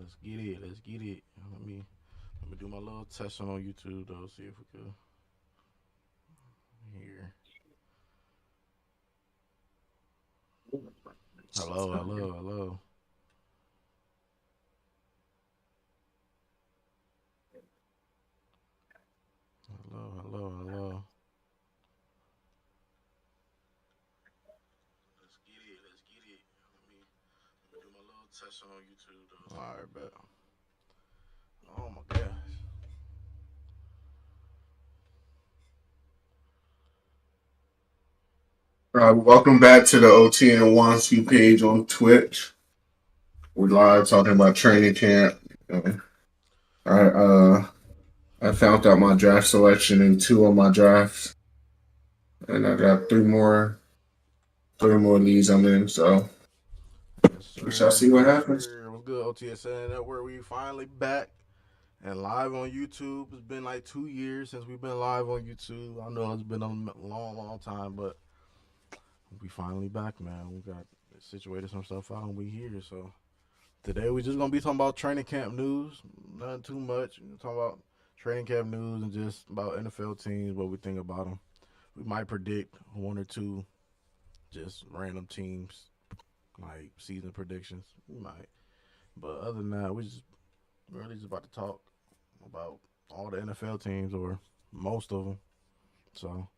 Let's get it. Let's get it. Let me do my little test on YouTube though. See if we could hear. Hello, hello, hello, hello, hello, hello. Let's get it. Let's get it. Let me do my little test on YouTube though. All right, bet. Oh my gosh. Welcome back to the otnmike page on Twitch. We're live talking about training camp. I I found out my draft selection in two of my drafts, and I got three more leagues I'm in. So Yes, we shall sir. see what Yes, happens. sir. What's good, OTSN Network? We finally back and live on YouTube. It's been like 2 years since we've been live on YouTube. I know it's been a long, long time, but we finally back, man. We got situated some stuff out and we here. So today we just gonna be talking about training camp news. Not too much. We're talking about training camp news and just about NFL teams, what we think about them. We might predict one or two just random teams like season predictions. We might, but other than that, we just really just about to talk about all the NFL teams or most of them. So,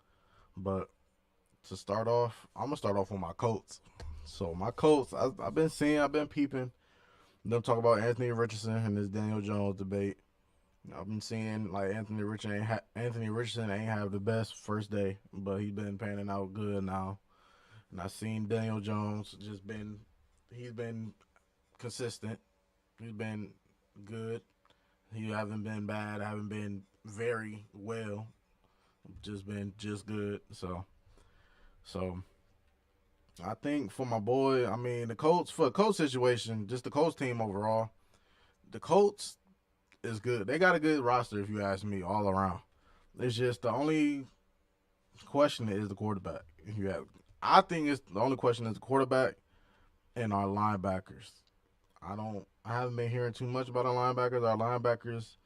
but to start off, I'm gonna start off with my Colts. So my Colts, I've been peeping them talk about Anthony Richardson and this Daniel Jones debate. I've been seeing like Anthony Richardson ain't have the best first day, but he's been panning out good now. And I seen Daniel Jones he's been consistent. He's been good. He haven't been bad. I haven't been very well. Just been just good. So I think for my boy, I mean the Colts for the Colts situation, just the Colts team overall, the Colts is good. They got a good roster if you ask me, all around. It's just the only question is the quarterback. If you have, I think it's the only question is the quarterback and our linebackers. I haven't been hearing too much about our linebackers. Our linebackers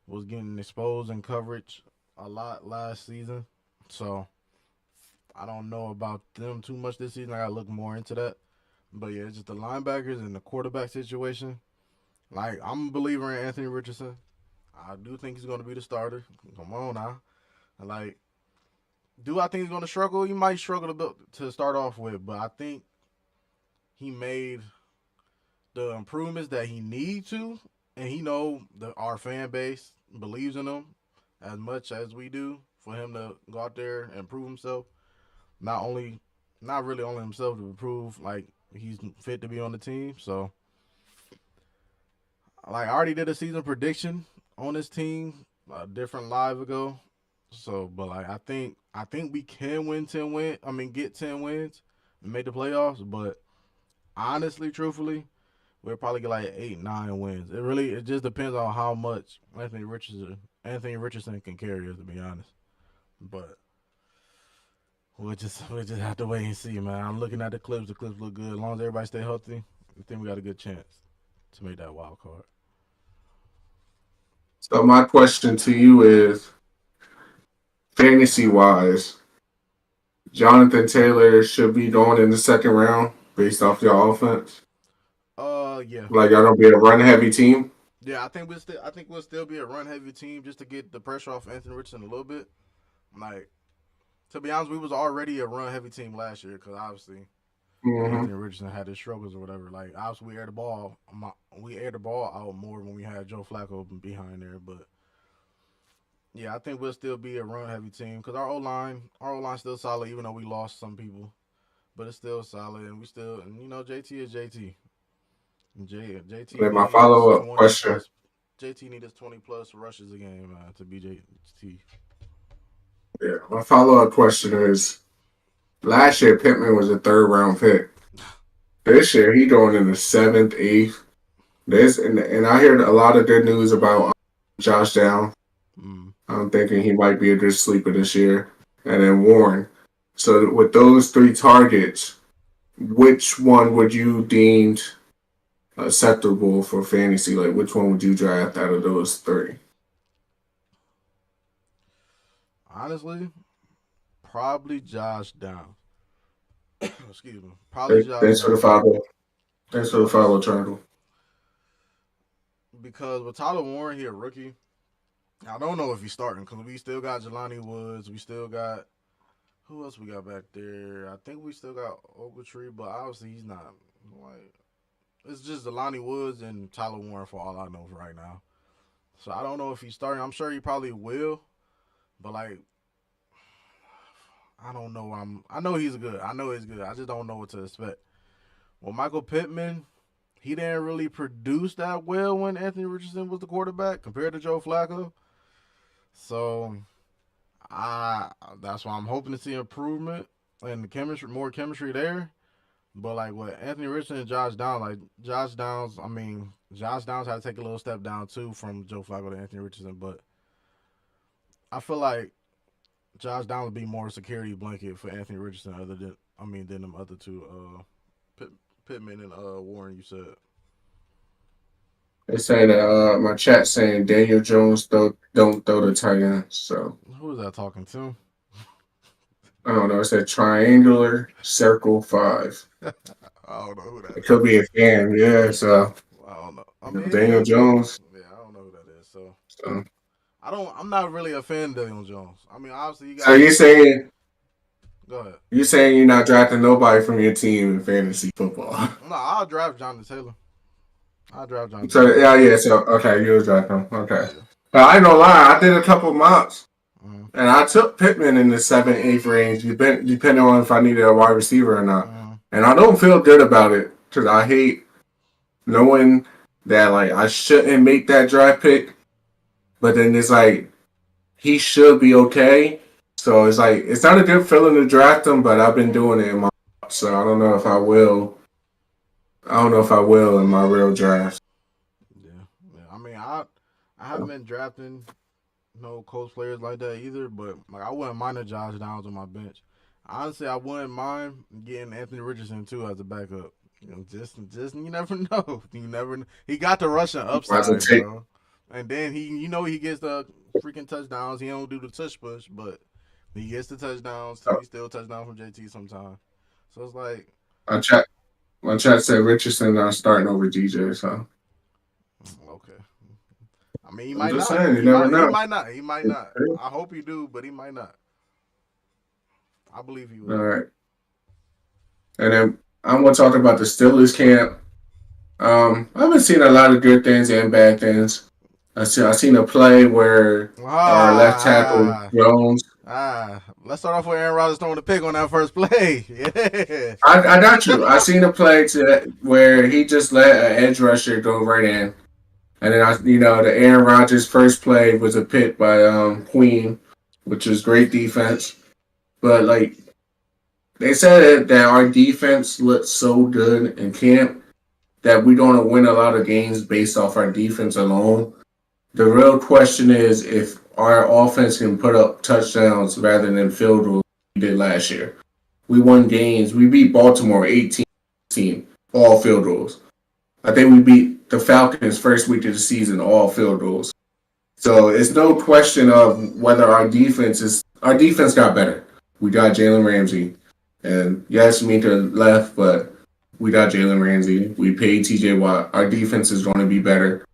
was getting exposed in coverage a lot last season, so I don't know about them too much this season. I gotta look more into that. But yeah, it's just the linebackers and the quarterback situation. Like I'm a believer in Anthony Richardson. I do think he's gonna be the starter. Come on now. Like, do I think he's gonna struggle? He might struggle a bit to start off with, but I think he made the improvements that he need to, and he know that our fan base believes in him as much as we do for him to go out there and prove himself. Not only, not really only himself to prove like he's fit to be on the team. So, like I already did a season prediction on this team, a different live ago. So, but like I think we can win 10 win. I mean, get 10 wins and make the playoffs. But honestly, truthfully, we'll probably get like 8, 9 wins. It just depends on how much Anthony Richardson can carry us. To be honest, but we'll just have to wait and see, man. I'm looking at the clips. The clips look good. As long as everybody stay healthy, I think we got a good chance to make that wild card. So my question to you is, fantasy wise, Jonathan Taylor should be going in the second round based off your offense. Yeah, Like I don't be a run heavy team. yeah. I think we'll still be a run heavy team just to get the pressure off Anthony Richardson a little bit. Like to be honest, we was already a run heavy team last year because obviously Mm-hmm. Anthony Richardson had his struggles or whatever. Like obviously we aired the ball out more when we had Joe Flacco behind there. But yeah, I think we'll still be a run heavy team because our O line still solid even though we lost some people, but it's still solid and we still and JT is JT. JT Then my need his follow up 20 question. plus. JT need his 20 plus rushes a game to be JT. Yeah, my follow up question is: last year Pittman was a third round pick. This year he going in the seventh, eighth. This and I heard a lot of good news about Josh Down. Mm. I'm thinking he might be a good sleeper this year, and then Warren. So with those three targets, which one would you deem acceptable for fantasy? Like, which one would you draft out of those three? Honestly, probably Josh Down. Excuse me. Probably Josh Thanks for the Down follow. Thanks for the because follow, Charlie. with Tyler Warren, he a rookie. I don't know if he's starting because we still got Jelani Woods. We still got who else we got back there? I think we still got Ogletree, but obviously he's not. Like it's just Jelani Woods and Tyler Warren for all I know for right now. So I don't know if he's starting. I'm sure he probably will, but like I don't know. I know he's good. I know he's good. I just don't know what to expect. Well, Michael Pittman, he didn't really produce that well when Anthony Richardson was the quarterback compared to Joe Flacco. So I that's why I'm hoping to see improvement and the chemistry, more chemistry there. But like with Anthony Richardson and Josh Downs, Josh Downs had to take a little step down too from Joe Flacco to Anthony Richardson. But I feel like Josh Downs would be more security blanket for Anthony Richardson, than them other two, Pittman and Warren. You said They say that my chat saying Daniel Jones don't throw the tight end. So who was that talking to? I don't know. It said triangular circle five. I don't know who that It could is. be a fan. Yeah. So I don't know. I you know, mean, it Daniel could be. Jones. Yeah, I don't know who that is. So So, I don't. I'm not really a fan of Daniel Jones. I mean, obviously you so got. Go ahead. you're saying you're not drafting nobody from your team in fantasy football. No, I'll draft Jonathan Taylor. I'll draft Jonathan So Taylor. yeah. So okay, you was drafting him. Okay. Yeah. But I ain't gonna lie. I did a couple mocks. Mm-hmm. And I took Pittman in the 7th, 8th range, depending on if I needed a wide receiver or not. Mm-hmm. And I don't feel good about it because I hate knowing that like I shouldn't make that draft pick, but then it's like he should be okay. So it's like it's not a good feeling to draft him, but I've been doing it in my so I don't know if I will. I don't know if I will in my real draft. Yeah. Yeah. I mean, I haven't been drafting no coach players like that either, but like I wouldn't mind a Josh Downs on my bench. Honestly, I wouldn't mind getting Anthony Richardson too as a backup. Just you never know. You never. He got the rushing Wasn't upside, take bro. And then he gets the freaking touchdowns. He don't do the touch push, but he gets the touchdowns too. He still touchdown from JT sometimes. So it's like, my chat. My chat said Richardson not starting over DJ. So okay. I mean, he I'm might just not. saying, you never He know. might not. He might not. I hope he do, but he might not. I believe he All will. right. And then I'm going to talk about the Steelers camp. I've been seeing a lot of good things and bad things. I seen a play where our left tackle Ah, Jones. Let's start off with Aaron Rodgers throwing the pick on that first play. Yeah. I got you. I seen a play where he just let an edge rusher go right in, and then the Aaron Rodgers first play was a pick by Queen, which was great defense. But like they said that our defense looked so good in camp that we're going to win a lot of games based off our defense alone. The real question is if our offense can put up touchdowns rather than field goals we did last year. We won games. We beat Baltimore 18, all field goals. I think we beat the Falcons first week of the season, all field goals. So it's no question of whether our defense got better. We got Jalen Ramsey. And yes, Minka left, but we got Jalen Ramsey. We paid TJ Watt. Our defense is going to be better.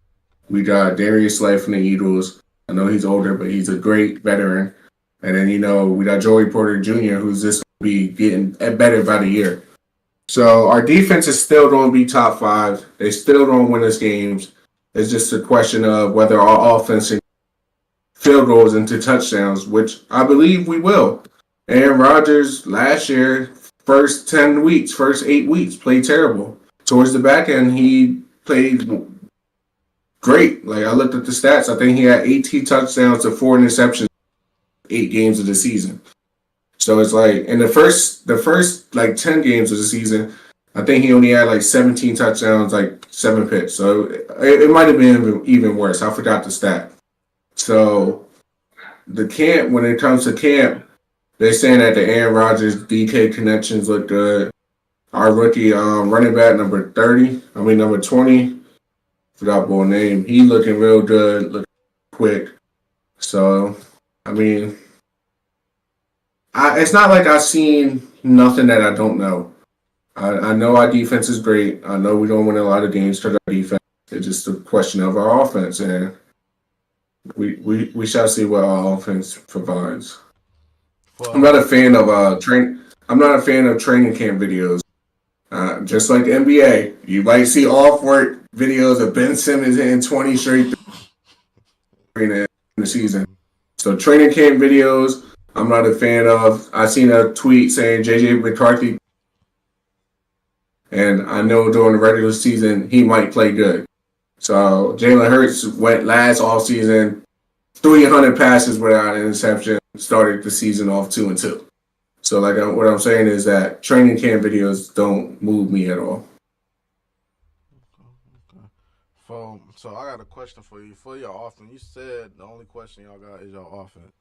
We got Darius Slay from the Eagles. I know he's older, but he's a great veteran. And then, we got Joey Porter Jr., who's just going to be getting better by the year. So our defense is still going to be top five. They still don't win us games. It's just a question of whether our offense can field goals into touchdowns, which I believe we will. Aaron Rodgers last year, first 10 weeks, first 8 weeks, played terrible. Towards the back end, he played great. Like I looked at the stats, I think he had 18 touchdowns to 4 interceptions, 8 games of the season. So it's like in the first like 10 games of the season, I think he only had like 17 touchdowns, like 7 picks. So it might have been even worse. I forgot the stat. So the camp, when it comes to camp, they're saying that the Aaron Rodgers DK connections look good. our rookie running back number 30. I mean number 20. Forgot boy name. He looking real good, looking quick. So I mean, it's not like I've seen nothing that I don't know. I know our defense is great. I know we don't win a lot of games because our defense. It's just a question of our offense, and we shall see what our offense provides. I'm not a For fan of I'm not a fan of training camp videos. Just like the NBA, you might see off work videos of Ben Simmons hitting 20 straight in the season. mm, So training camp videos, I'm not a fan of. I seen a tweet saying JJ McCarthy, and I know during the regular season he might play good. So Jalen Hurts went last off season 300 passes without an interception. Started the season off 2-2. So like what I'm saying is that training camp videos don't move me at all. okay. So I got a question for you. For your offense, you said the only question y'all got is your offense.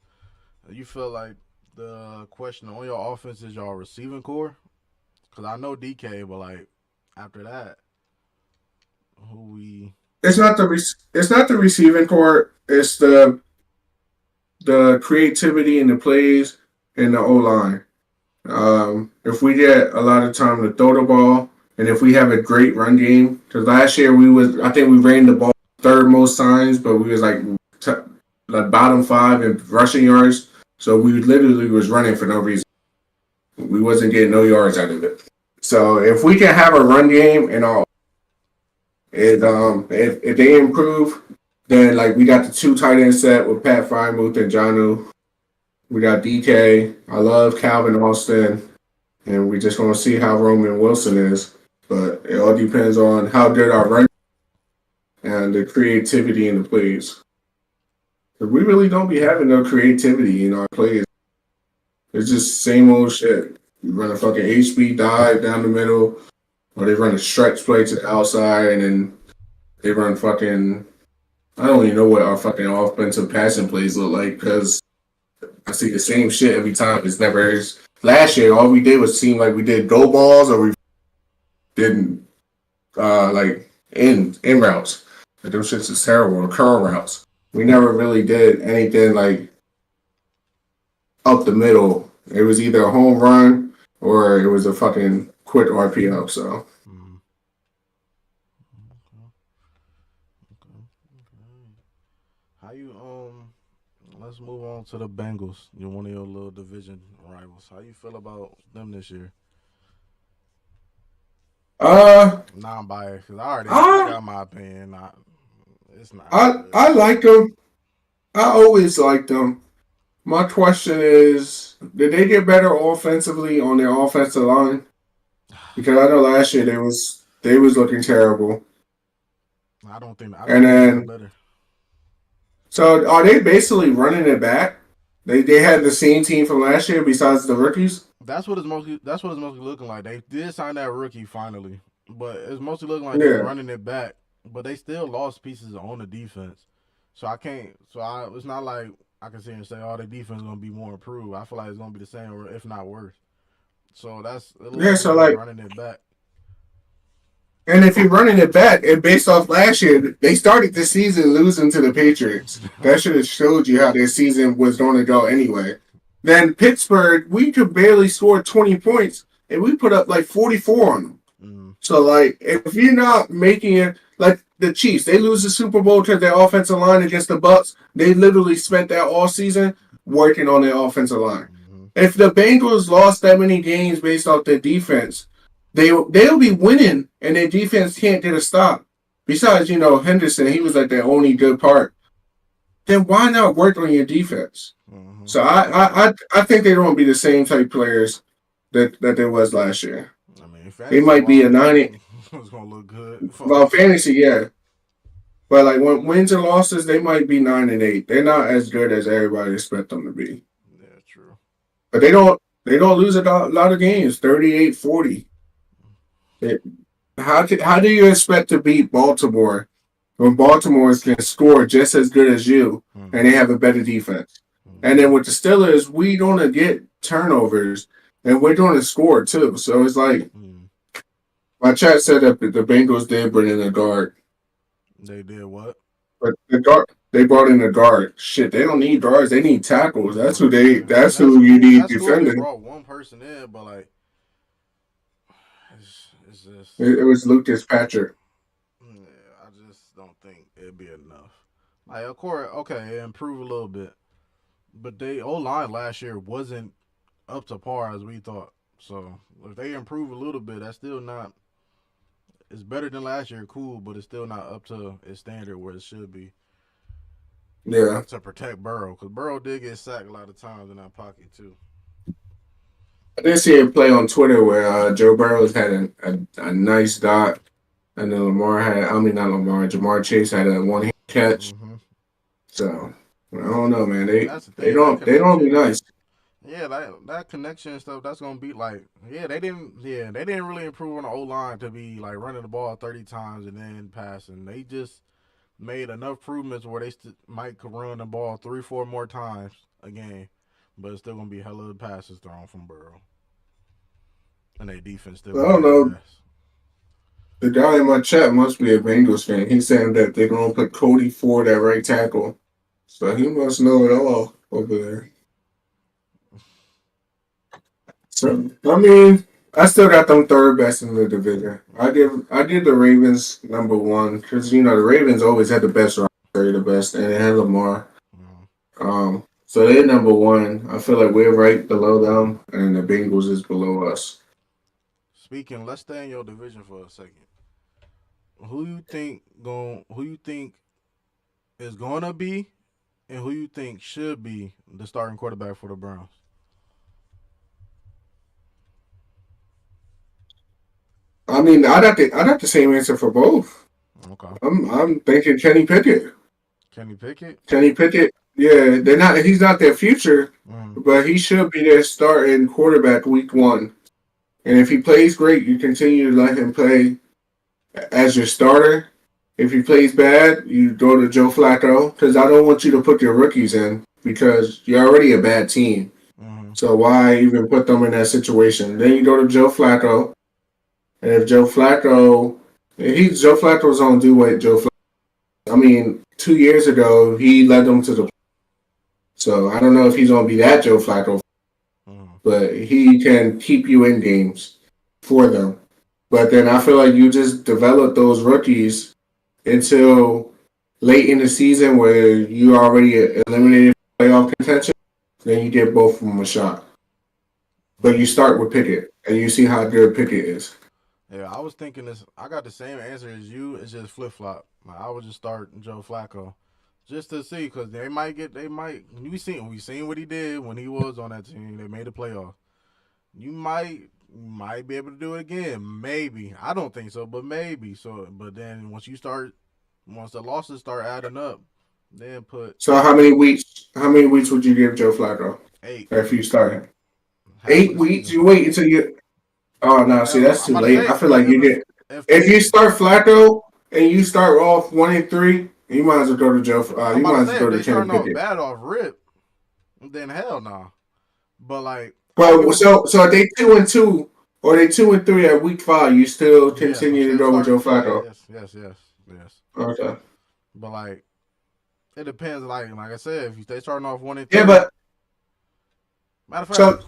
You feel like the question on your offense is your receiving core? Because I know DK, but like after that, who we? It's not the receiving court. It's the creativity and the plays and the O line. If we get a lot of time to throw the ball, and if we have a great run game, because last year I think we ran the ball third most times, but we was t- like bottom five in rushing yards. So we literally was running for no reason. We wasn't getting no yards out of it. So if we can have a run game and all, if they improve, then like we got the two tight end set with Pat Frymuth and Janu. We got DK. I love Calvin Austin, and we just want to see how Roman Wilson is. But it all depends on how good our run and the creativity in the plays. But we really don't be having no creativity in our plays. It's just same old shit. You run a fucking HB dive down the middle, or they run a stretch play to the outside, and then they run fucking. I don't even know what our fucking offensive passing plays look like because I see the same shit every time. It's never. Last year, all we did was seem like we did go balls or we didn't like in routes. Like those shits is terrible. Or curl routes. We never really did anything like up the middle. It was either a home run or it was a fucking quick RPO. So Mm, okay, okay, okay. How you Let's move on to the Bengals. You're one of your little division rivals. How you feel about them this year? uh Non-biased, cause I I got my opinion. It's not good. I like them. I always liked them. My question is, did they get better offensively on their offensive line? Because I know last year they was looking terrible. I don't And think they got then better. so are they basically running it back? They had the same team from last year besides the rookies? That's what it's mostly looking like. They did sign that rookie finally, but it's mostly looking like they Yeah. running it back. But they still lost pieces on the defense. So I can't. So I it's not like I can sit here and say, "Oh, the defense is gonna be more improved." I feel like it's gonna be the same, or if not worse. So it looks Yeah, like so they're just like running it back. and if you're running it back and based off last year, they started the season losing to the Patriots. That should have showed you how their season was going to go anyway. Then Pittsburgh, we could barely score 20 points and we put up like 44 on them. Mm, So like if you're not making it like the Chiefs, they lose the Super Bowl because their offensive line against the Bucks. They literally spent that all season working on their offensive line. mm-hmm, If the Bengals lost that many games based off their defense, they'll be winning and their defense can't get a stop. Besides, Henderson, he was like their only good part. Then why not work on your defense? mm-hmm. So I think they don't be the same type players that there was last year. I mean, They fantasy might be a wise, 90. it's gonna look good for Well, us. fantasy, yeah. But like when wins and losses, they might be 9-8. They're not as good as everybody expect them to be. Yeah, true. But they don't lose a lot of games, 38-40. It, how do you expect to beat Baltimore when Baltimore can score just as good as you and they Mm-hmm, have a better defense? And mm-hmm, then with the Steelers, we don't get turnovers and we're going to score too. So it's like mm-hmm. My chat said that the Bengals did bring in a guard, They did what? but the guard they brought in a guard. Shit, they don't need guards. They need tackles. That's who they. Yeah, That's that's who you cool. need That's cool. They defending. brought one person in, but like, it's just, It was Lucas Patrick. yeah, I just don't think it'd be enough. Like, of course, okay, it improved a little bit, but they O line last year wasn't up to par as we thought. So if they improve a little bit, that's still not. It's better than last year, cool, but it's still not up to its standard where it should be Yeah, to protect Burrow because Burrow did get sacked a lot of times in that pocket too. I did see a play on Twitter where Joe Burrows had a nice dot, and then Lamar had. I mean, not Lamar. Jamar Chase had a one hand catch. Mm-hmm. So I don't know, man. And They that's the they thing, that don't they don't be connection. nice. Yeah, that connection and stuff. That's gonna be like, yeah, they didn't. Yeah, they didn't really improve on the O line to be like running the ball 30 times and then passing. They just made enough improvements where they might could run the ball 3, 4 more times a game, but it's still gonna be hella passes thrown from Burrow, and their defense still I gonna don't beat know. their ass. The guy in my chat must be a Bengals fan. He's saying that they're gonna put Cody Ford at right tackle. So he must know it all over there. So I mean, I still got them third best in the division. I did the Ravens number one because you know the Ravens always had the best roster, the best, and they had Lamar. Mhm. So they're number one. I feel like we're right below them, and the Bengals is below us. Speaking, let's stay in your division for a second. Who you think is gonna be, and who you think should be the starting quarterback for the Browns? I mean, I got the same answer for both. Okay, I'm thinking Kenny Pickett. Kenny Pickett. Kenny Pickett, yeah, they're not. He's not their future, Mm. but he should be their starting quarterback week one. And if he plays great, you continue to let him play as your starter. If he plays bad, you go to Joe Flacco because I don't want you to put your rookies in because you're already a bad team. Mm-hmm. So why even put them in that situation? Then you go to Joe Flacco, and if Joe Flacco's on do what Joe Flacco. I mean, 2 years ago he led them to the. So I don't know if he's gonna be that Joe Flacco, Mm-hmm. but he can keep you in games for them. But then I feel like you just develop those rookies until late in the season where you already eliminated playoff contention. Then you give both of them a shot. But you start with Pickett and you see how good Pickett is. Yeah, I was thinking this. I got the same answer as you. It's just flip flop. Like, I would just start Joe Flacco, just to see because they might get. They might. We seen what he did when he was on that team. They made the playoff. You might be able to do it again. Maybe. I don't think so, but maybe. So, but then once the losses start adding up, then put So how many weeks? How many weeks would you give Joe Flacco 8, if you start him? half of Eight the weeks. season. You wait until you. Oh no! See, Hell, that's I'm too about to late. say I feel because like you get. if If they, you start Flacco and you start off 1-3, you might as well go to Joe. I'm You about to might as say if well go they to Kenny starting off Pickett. bad off rip, then hell no. Nah. But like, I'll give Well, him. so if they 2-2 or they 2-3 at week 5, you still Yes, I'm continue to still go with Joe starting. Yeah, Flacco. yes, yes, yes, yes. Okay. But like, it depends. Like I said, if they starting off one and Yeah, three. but Matter of fact, so let's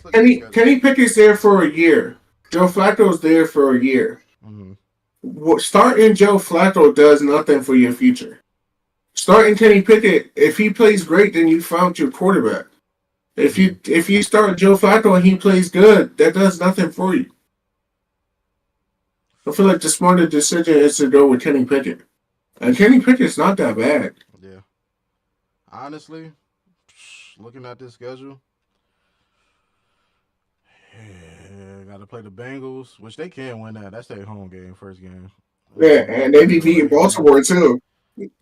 look at the Kenny schedule. Kenny Pickett's there for a year. Joe Flacco's there for a year. Mm-hmm. Starting Joe Flacco does nothing for your future. Starting Kenny Pickett, if he plays great, then you found your quarterback. Mm-hmm. If you start Joe Flacco and he plays good, that does nothing for you. I feel like the smarter decision is to go with Kenny Pickett. And Kenny Pickett's not that bad. Yeah. Honestly, looking at this schedule, yeah, got to play the Bengals, which they can win that. That's their home game, first game. And Yeah, then got to and they play be the beating Ravens. Baltimore too.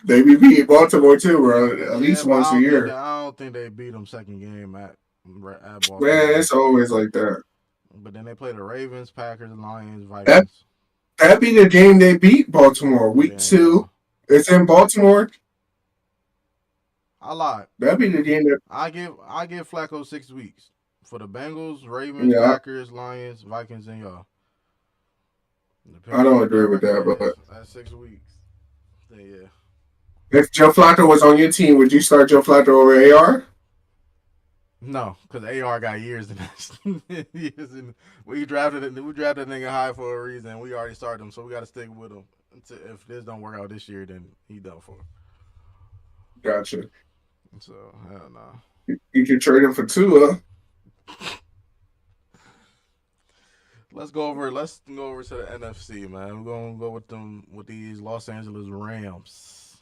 They be beating Baltimore too, bro. At Yeah, least but once a year. I don't think they beat them second game at Man, Baltimore. it's always like that. But then they play the Ravens, Packers, Lions, That Vikings. that be the game they beat Baltimore. Week Yeah, yeah. 2, it's in Baltimore. I lied. That be the game that I give Flacco 6 weeks for the Bengals, Ravens, yeah. Packers, Lions, Vikings, and y'all. I Depending on don't what agree their with record that. is But at 6 weeks, then yeah. if Joe Flacco was on your team, would you start Joe Flacco over AR? No, because AR got years in this. Years in, we drafted it. We drafted a nigga high for a reason. We already started him, so we got to stick with him. If this don't work out this year, then he done for. Gotcha. So hell no. You could trade him for Tua. Let's go over to the NFC, man. We're gonna go with them with these Los Angeles Rams.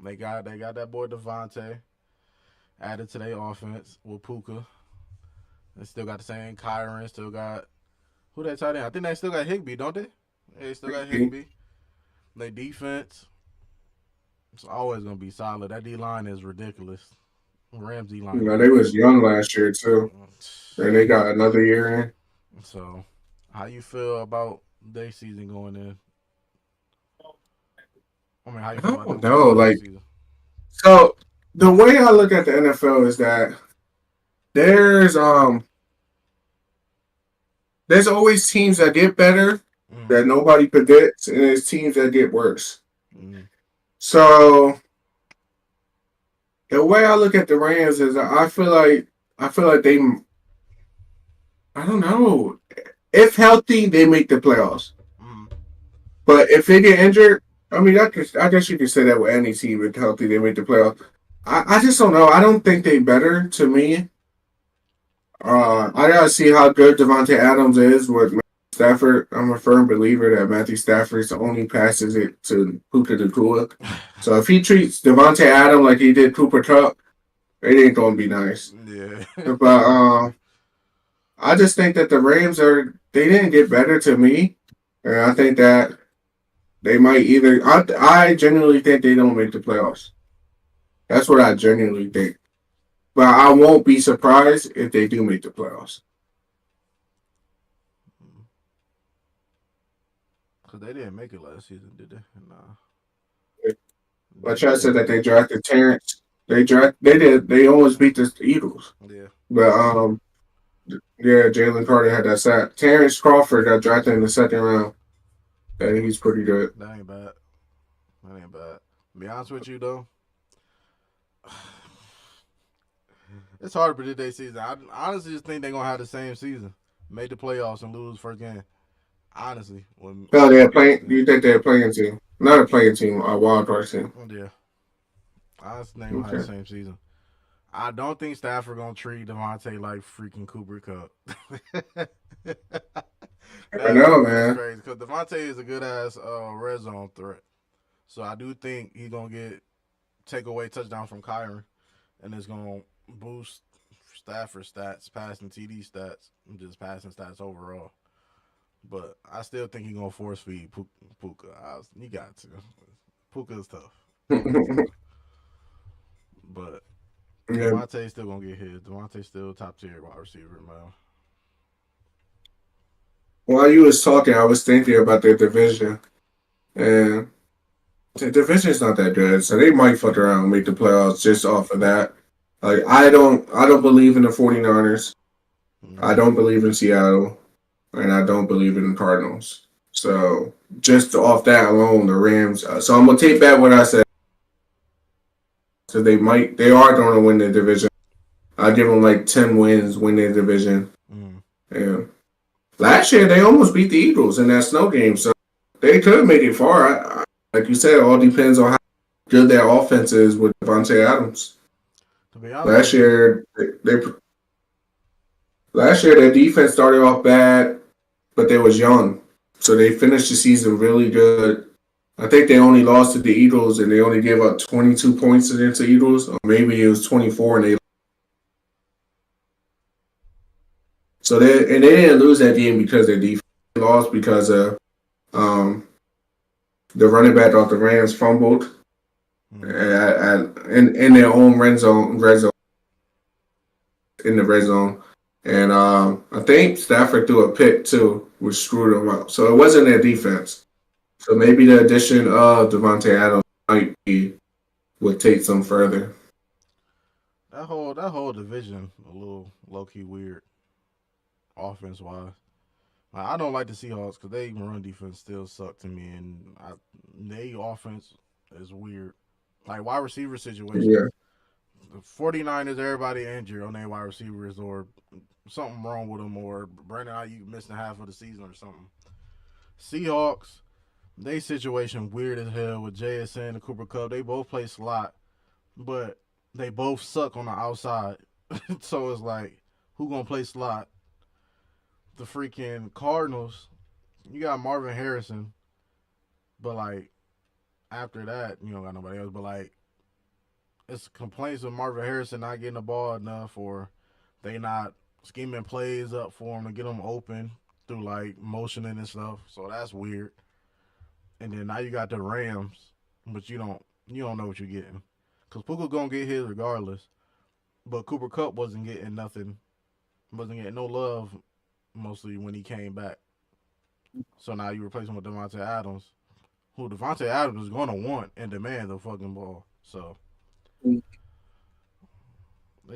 They got that boy Devontae added to their offense with Puka. They still got the same Kyron. Still got who they tight end. I think they still got Higby, don't they? They still got Higby. They defense. It's always gonna be solid. That D line is ridiculous. Rams D line You is know, they was ridiculous. young last year too, and they got another year in. So, how you feel about their season going in? I mean, how you I feel about don't them know. going into the Like, season? so the way I look at the NFL is that there's um there's always teams that get better Mm, that nobody predicts, and there's teams that get worse. mm, So the way I look at the Rams is I feel like they I don't know. If healthy, they make the playoffs. mm. But if they get injured, I mean, I guess you could say that with any team. If healthy, they make the playoffs. I just don't know. I don't think they better to me. I gotta see how good Devontae Adams is with Matthew Stafford. I'm a firm believer that Matthew Stafford only passes it to Puka Nakua. So if he treats Devontae Adams like he did Cooper Cup, it ain't gonna be nice. Yeah. But I just think that the Rams they didn't get better to me, and I think that they might either. I genuinely think they don't make the playoffs. That's what I genuinely think. But I won't be surprised if they do make the playoffs. Because they didn't make it last season, did they? Nah. But They I didn't said make that it they last season. drafted Terrence. They almost beat the Eagles. Yeah. But yeah, Jalen Carter had that sack. Terrence Crawford got drafted in the second round. And he's pretty good. That ain't bad. That ain't bad. To be honest with you, though, it's hard to predict their season. I honestly just think they're going to have the same season. Make the playoffs and lose first game. Honestly. No, they're playing. Do Yeah. you think they're playing team? Not a playing team, a wild card team. Yeah. Honestly, they're going to have the Okay. same season. I don't think Stafford gonna treat Devontae like freaking Cooper Cup. I know, That's man. crazy because Devontae is a good ass red zone threat. So I do think he's gonna get take away touchdown from Kyron, and it's gonna boost Stafford stats, passing TD stats, and just passing stats overall. But I still think he's gonna force feed Puka. You got to. Puka is tough. Puka is tough. But Yeah. Devontae's still gonna get his. Devontae's still top tier wide receiver, man. While you was talking, I was thinking about their division, and the division's not that good, so they might fuck around and make the playoffs just off of that. Like I don't believe in the 49ers. I Mm-hmm. don't believe in Seattle, and I don't believe in the Cardinals. So just off that alone, the Rams. So I'm gonna take back what I said. So they are going to win the division. I give them like 10 wins, win their division. Mm-hmm. Yeah. Last year they almost beat the Eagles in that snow game, so they could make it far. Like you said, it all depends on how good their offense is with Devontae Adams. To be honest Last with you, year, they last year their defense started off bad, but they was young, so they finished the season really good. I think they only lost to the Eagles, and they only gave up 22 points against the Eagles, or maybe it was 24, and they didn't lose that game because their defense. They lost because of um, the running back off the Rams fumbled mm-hmm. in their own red zone in the red zone, and I think Stafford threw a pick too, which screwed them up. So it wasn't their defense. So maybe the addition of Devontae Adams might be would take them further. That whole division a little low key weird offense wise. I don't like the Seahawks because they run defense still suck to me, and they offense is weird. Like wide receiver situations, Yeah, the 49ers, everybody injured on their wide receivers or something wrong with them, or Brandon Ayuk missing half of the season or something. Seahawks, they situation weird as hell with JSN and Cooper Cup. They both play slot, but they both suck on the outside. So it's like, who gonna play slot? The freaking Cardinals, you got Marvin Harrison, but like after that, you don't got nobody else. But like, it's complaints of Marvin Harrison not getting the ball enough, or they not scheming plays up for him to get him open through like motioning and stuff. So that's weird. And then now you got the Rams, but you don't know what you're getting, because Puka gonna get his regardless. But Cooper Cup wasn't getting nothing, wasn't getting no love mostly when he came back. So now you replace him with Devontae Adams, who Devontae Adams is gonna want and demand the fucking ball. So it's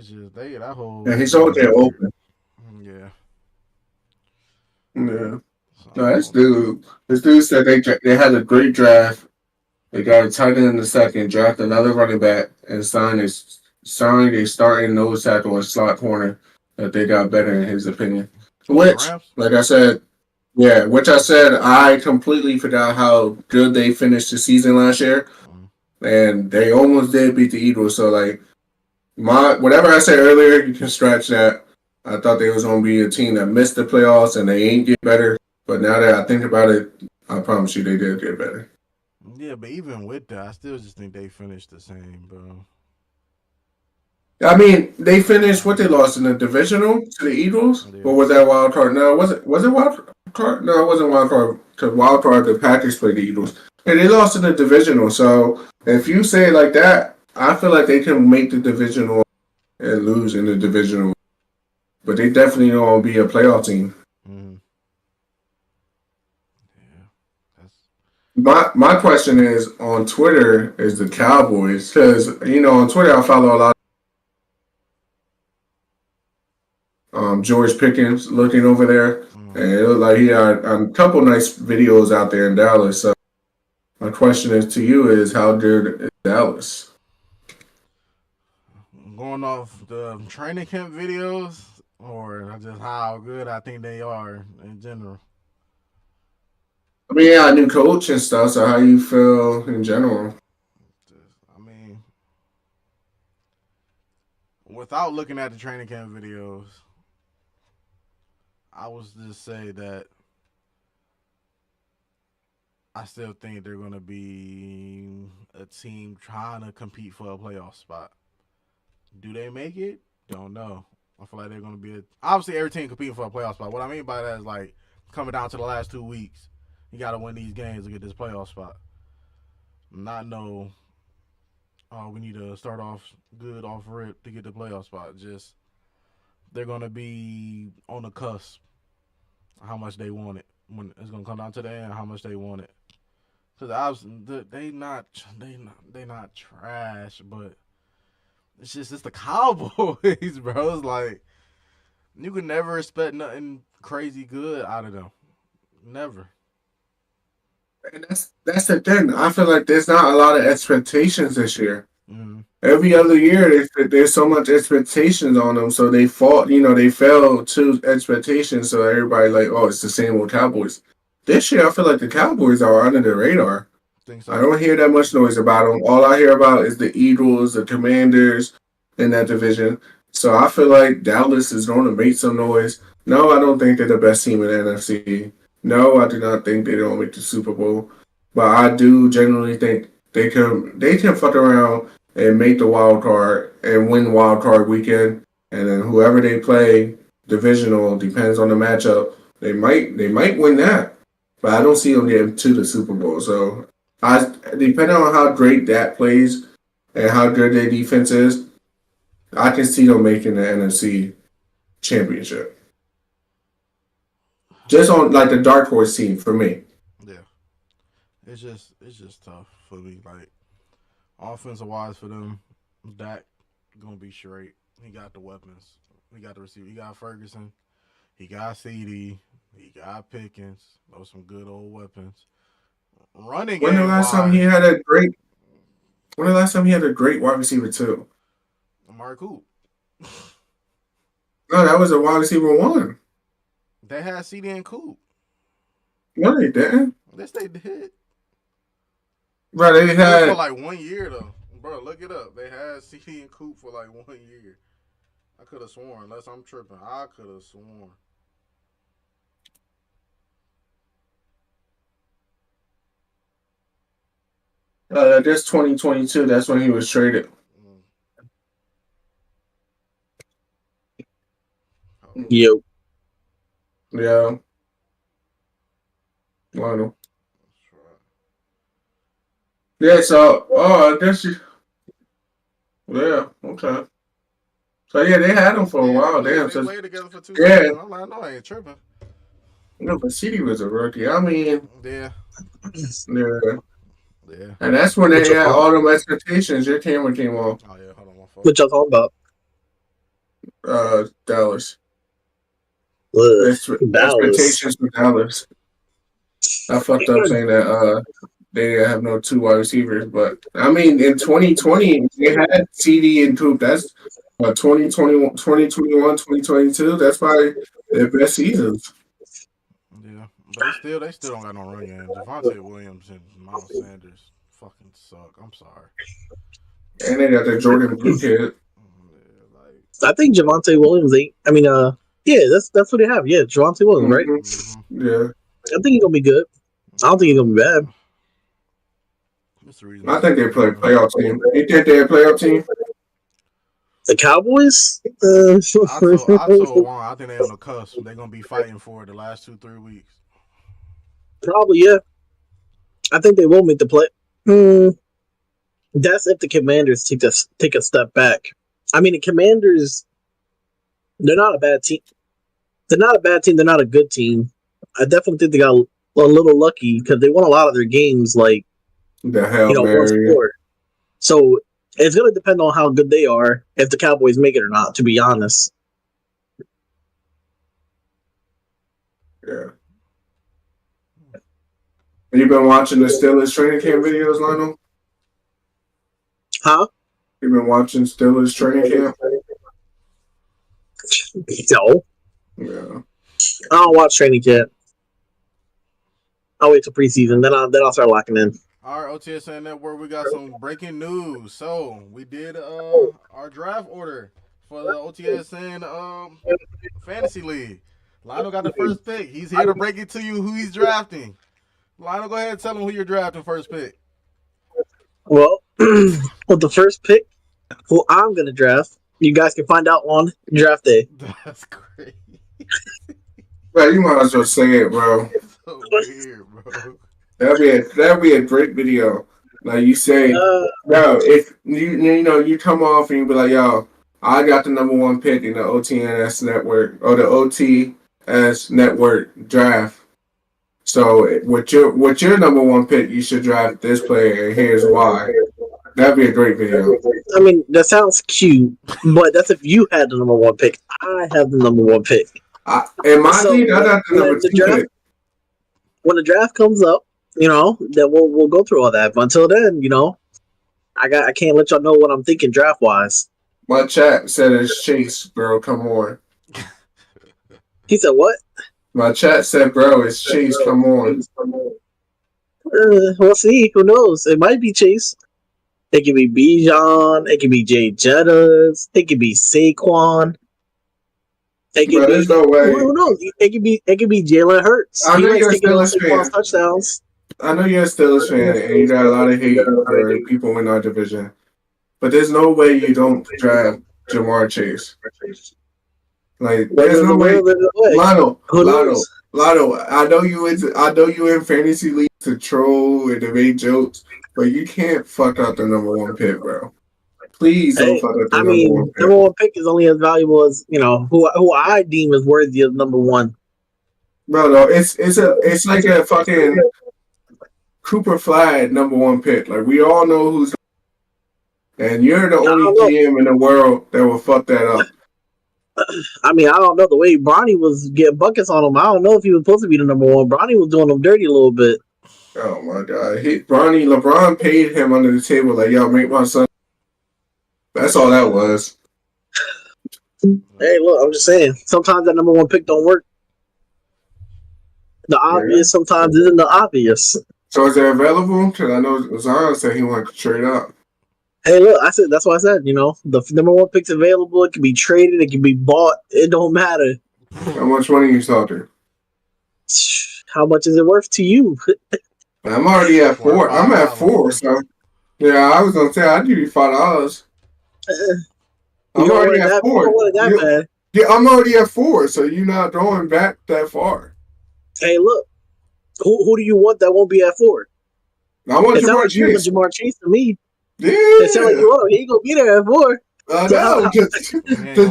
just they that whole and he's out division is there weird. open. Yeah. Yeah. So No, I that's don't know. dude. This dude said they had a great draft. They got a tight end in the second, draft another running back, and signed a starting nose tackle and slot corner that they got better in his opinion. Who the Which, Rams? like I said, yeah, which I said I completely forgot how good they finished the season last year, Mm. and they almost did beat the Eagles. So like my whatever I said earlier, you can scratch that. I thought they was gonna be a team that missed the playoffs and they ain't get better. But now that I think about it, I promise you they did get better. Yeah, but even with that, I still just think they finished the same, bro. I mean, they finished what they Um, lost in the divisional to the Eagles, yeah. or was that wild card? No, was it wild card? No, it wasn't wild card. Because wild card, the Packers played the Eagles, and they lost in the divisional. So if you say it like that, I feel like they can make the divisional and lose in the divisional, but they definitely don't be a playoff team. Mm. Yeah. That's My question is on Twitter is the Cowboys because on Twitter I follow a lot of George Pickens looking over there, mm. and it looked like he had a couple nice videos out there in Dallas. So my question is to you is how good is Dallas? Going off the training camp videos, or just how good I think they are in general. I mean, yeah, a new coach and stuff. So how you feel in general? I mean, without looking at the training camp videos, I would just say that I still think they're going to be a team trying to compete for a playoff spot. Do they make it? Don't know. I feel like they're going to be obviously every team competing for a playoff spot. What I mean by that is like coming down to the last 2 weeks, you got to win these games to get this playoff spot. Not know. Oh, we need to start off good off rip to get the playoff spot. Just they're going to be on the cusp how much they want it when it's going to come down to the end. How much they want it. Because obviously they not trash, but it's the Cowboys, bro. It's like you could never expect nothing crazy good out of them. Never. And that's the thing. I feel like there's not a lot of expectations this year. Mm-hmm. Every other year, there's so much expectations on them, so they fought. They fell to expectations. So everybody like, oh, it's the same old Cowboys. This year, I feel like the Cowboys are under the radar. Think I so? don't hear that much noise about them. All I hear about is the Eagles, the Commanders in that division. So I feel like Dallas is going to make some noise. No, I don't think they're the best team in the NFC. No, I do not think they're going to make the Super Bowl. But I do genuinely think they can fuck around and make the wild card and win wild card weekend. And then whoever they play divisional depends on the matchup. They might win that, but I don't see them getting to the Super Bowl. So I depending on how great that plays and how good their defense is, I can see them making the NFC championship. Just on like the dark horse team for me. Yeah. It's just tough for me. Like offensive wise for them, Dak gonna be straight. He got the weapons. He got the receiver. He got Ferguson. He got CD. He got Pickens. Those some good old weapons. Running When the game last time he wise, had a great? When the last time he had a great wide receiver too? Amari Coop. No, that was a wide receiver one. They had CD and Coop. No, they didn't. Yes, they did. Bro, they It was for had. like 1 year though. Bro, look it up. They had CD and Coop for like 1 year. I could have sworn, unless I'm tripping. I could have sworn. This 2022. That's when he was traded. Mm. Hold on. Yo, Yeah, Lionel. Let's try. Yeah, so I guess you. Yeah, okay. So yeah, they had him for a Yeah, they while. played. Damn. They So played together for two yeah, seasons. I'm like, no, I ain't tripping. no, but CD was a rookie. I mean, Yeah, yeah, yeah. and that's when what they y'all had talking? all them expectations. Your camera came on. Oh yeah, hold on, my fault. What y'all talking about? Dallas. Ugh, Dallas. Expectations for Dallas. I fucked up saying that they didn't have no two wide receivers, but I mean in 2020 they had CD and Coop. That's 2021, 2022. That's probably their best seasons. Yeah, but they still don't got no run game. Javante Williams and Miles Sanders fucking suck. I'm sorry. And they got the Jordan Blue kid. Yeah, like, I think Javante Williams ain't. I mean, yeah, that's what they have. Yeah, Javante Williams, right? Hmm. mm-hmm. Yeah, I think he's gonna be good. I don't think he's gonna be bad. That's the reason I I think still they got play a him. playoff team. You think they're a playoff team? The Cowboys. I told Juan I think they on the cusp. They're gonna be fighting for it the last 2-3 weeks. Probably, yeah. I think they will make the play. Hmm, that's if the Commanders take a step back. I mean, the Commanders, they're not a bad team. They're not a bad team. They're not a good team. I definitely think they got a little lucky because they won a lot of their games, like The Hail one Mary. score. So it's gonna depend on how good they are if the Cowboys make it or not. To be honest, Yeah. You been watching the Steelers training camp videos, Lionel? huh? You been watching Steelers training camp? No, Yeah. I don't watch training yet. I'll wait till preseason, then I'll start locking in. All right, OTSN Network, we got some breaking news. So we did our draft order for the OTSN fantasy league. Lionel got the first pick. He's here to break it to you who he's drafting. Lionel, go ahead and tell him who you're drafting first pick. Well, with the first pick, who I'm gonna draft, you guys can find out on draft day. That's great. Bro, you might as well say it, bro. So weird, bro. That'd be a great video. Like you say, bro, if you come off and you be like, yo, I got the number one pick in the OTNS network or the OTS network draft. So with your number one pick, you should draft this player, and here's why. That'd be a great video. I mean, that sounds cute, but that's if you had the number one pick. I have the number one pick. In my So, league, I got the number the two draft- pick. When the draft comes up, then we'll go through all that. But until then, I can't let y'all know what I'm thinking draft wise. My chat said it's Chase, bro. Come on. He said what? My chat said, bro, it's Chase. Come on. We'll see. Who knows? It might be Chase. It could be Bijan. It could be Jay Jettas. It could be Saquon. It could Bro, there's no way. Who knows? It could be Jalen Hurts. I He know likes you're a taking Steelers Saquon's fan. touchdowns. I know you're a Steelers fan, and you got a lot of hate for people in our division. But there's no way you don't draft Jamar Chase. Like, there's no way. Lotto, Who knows? I know you in fantasy league to troll and to make jokes, but you can't fuck up the number one pick, bro. Please don't fuck up the number one pick. Number one pick is only as valuable as who I deem as worthy of number one. Bro, no, it's like a fucking Cooper Flag number one pick. Like, we all know who's, and you're the only GM in the world that will fuck that up. I mean, I don't know the way Bronny was getting buckets on him. I don't know if he was supposed to be the number one. Bronny was doing him dirty a little bit. Oh my god, LeBron paid him under the table like, yo, make my son. That's all that was. Hey, look, I'm just saying. Sometimes that number one pick don't work. The obvious sometimes isn't the obvious. So is it available? Because I know Zion said he wanted to trade up. Hey, look, I said that's why I said, the number one pick's available. It can be traded. It can be bought. It don't matter. How much money you talking? How much is it worth to you? I'm already at 4. I'm at 4, so yeah, I was gonna say I'd give you $5. I'm already at 4. Yeah, I'm already at 4, so you're not going back that far. Hey, look, who do you want that won't be at 4? I want Jamar Chase. Jamar Chase to me. Yeah, it sounds like he ain't gonna be there at 4. I know, because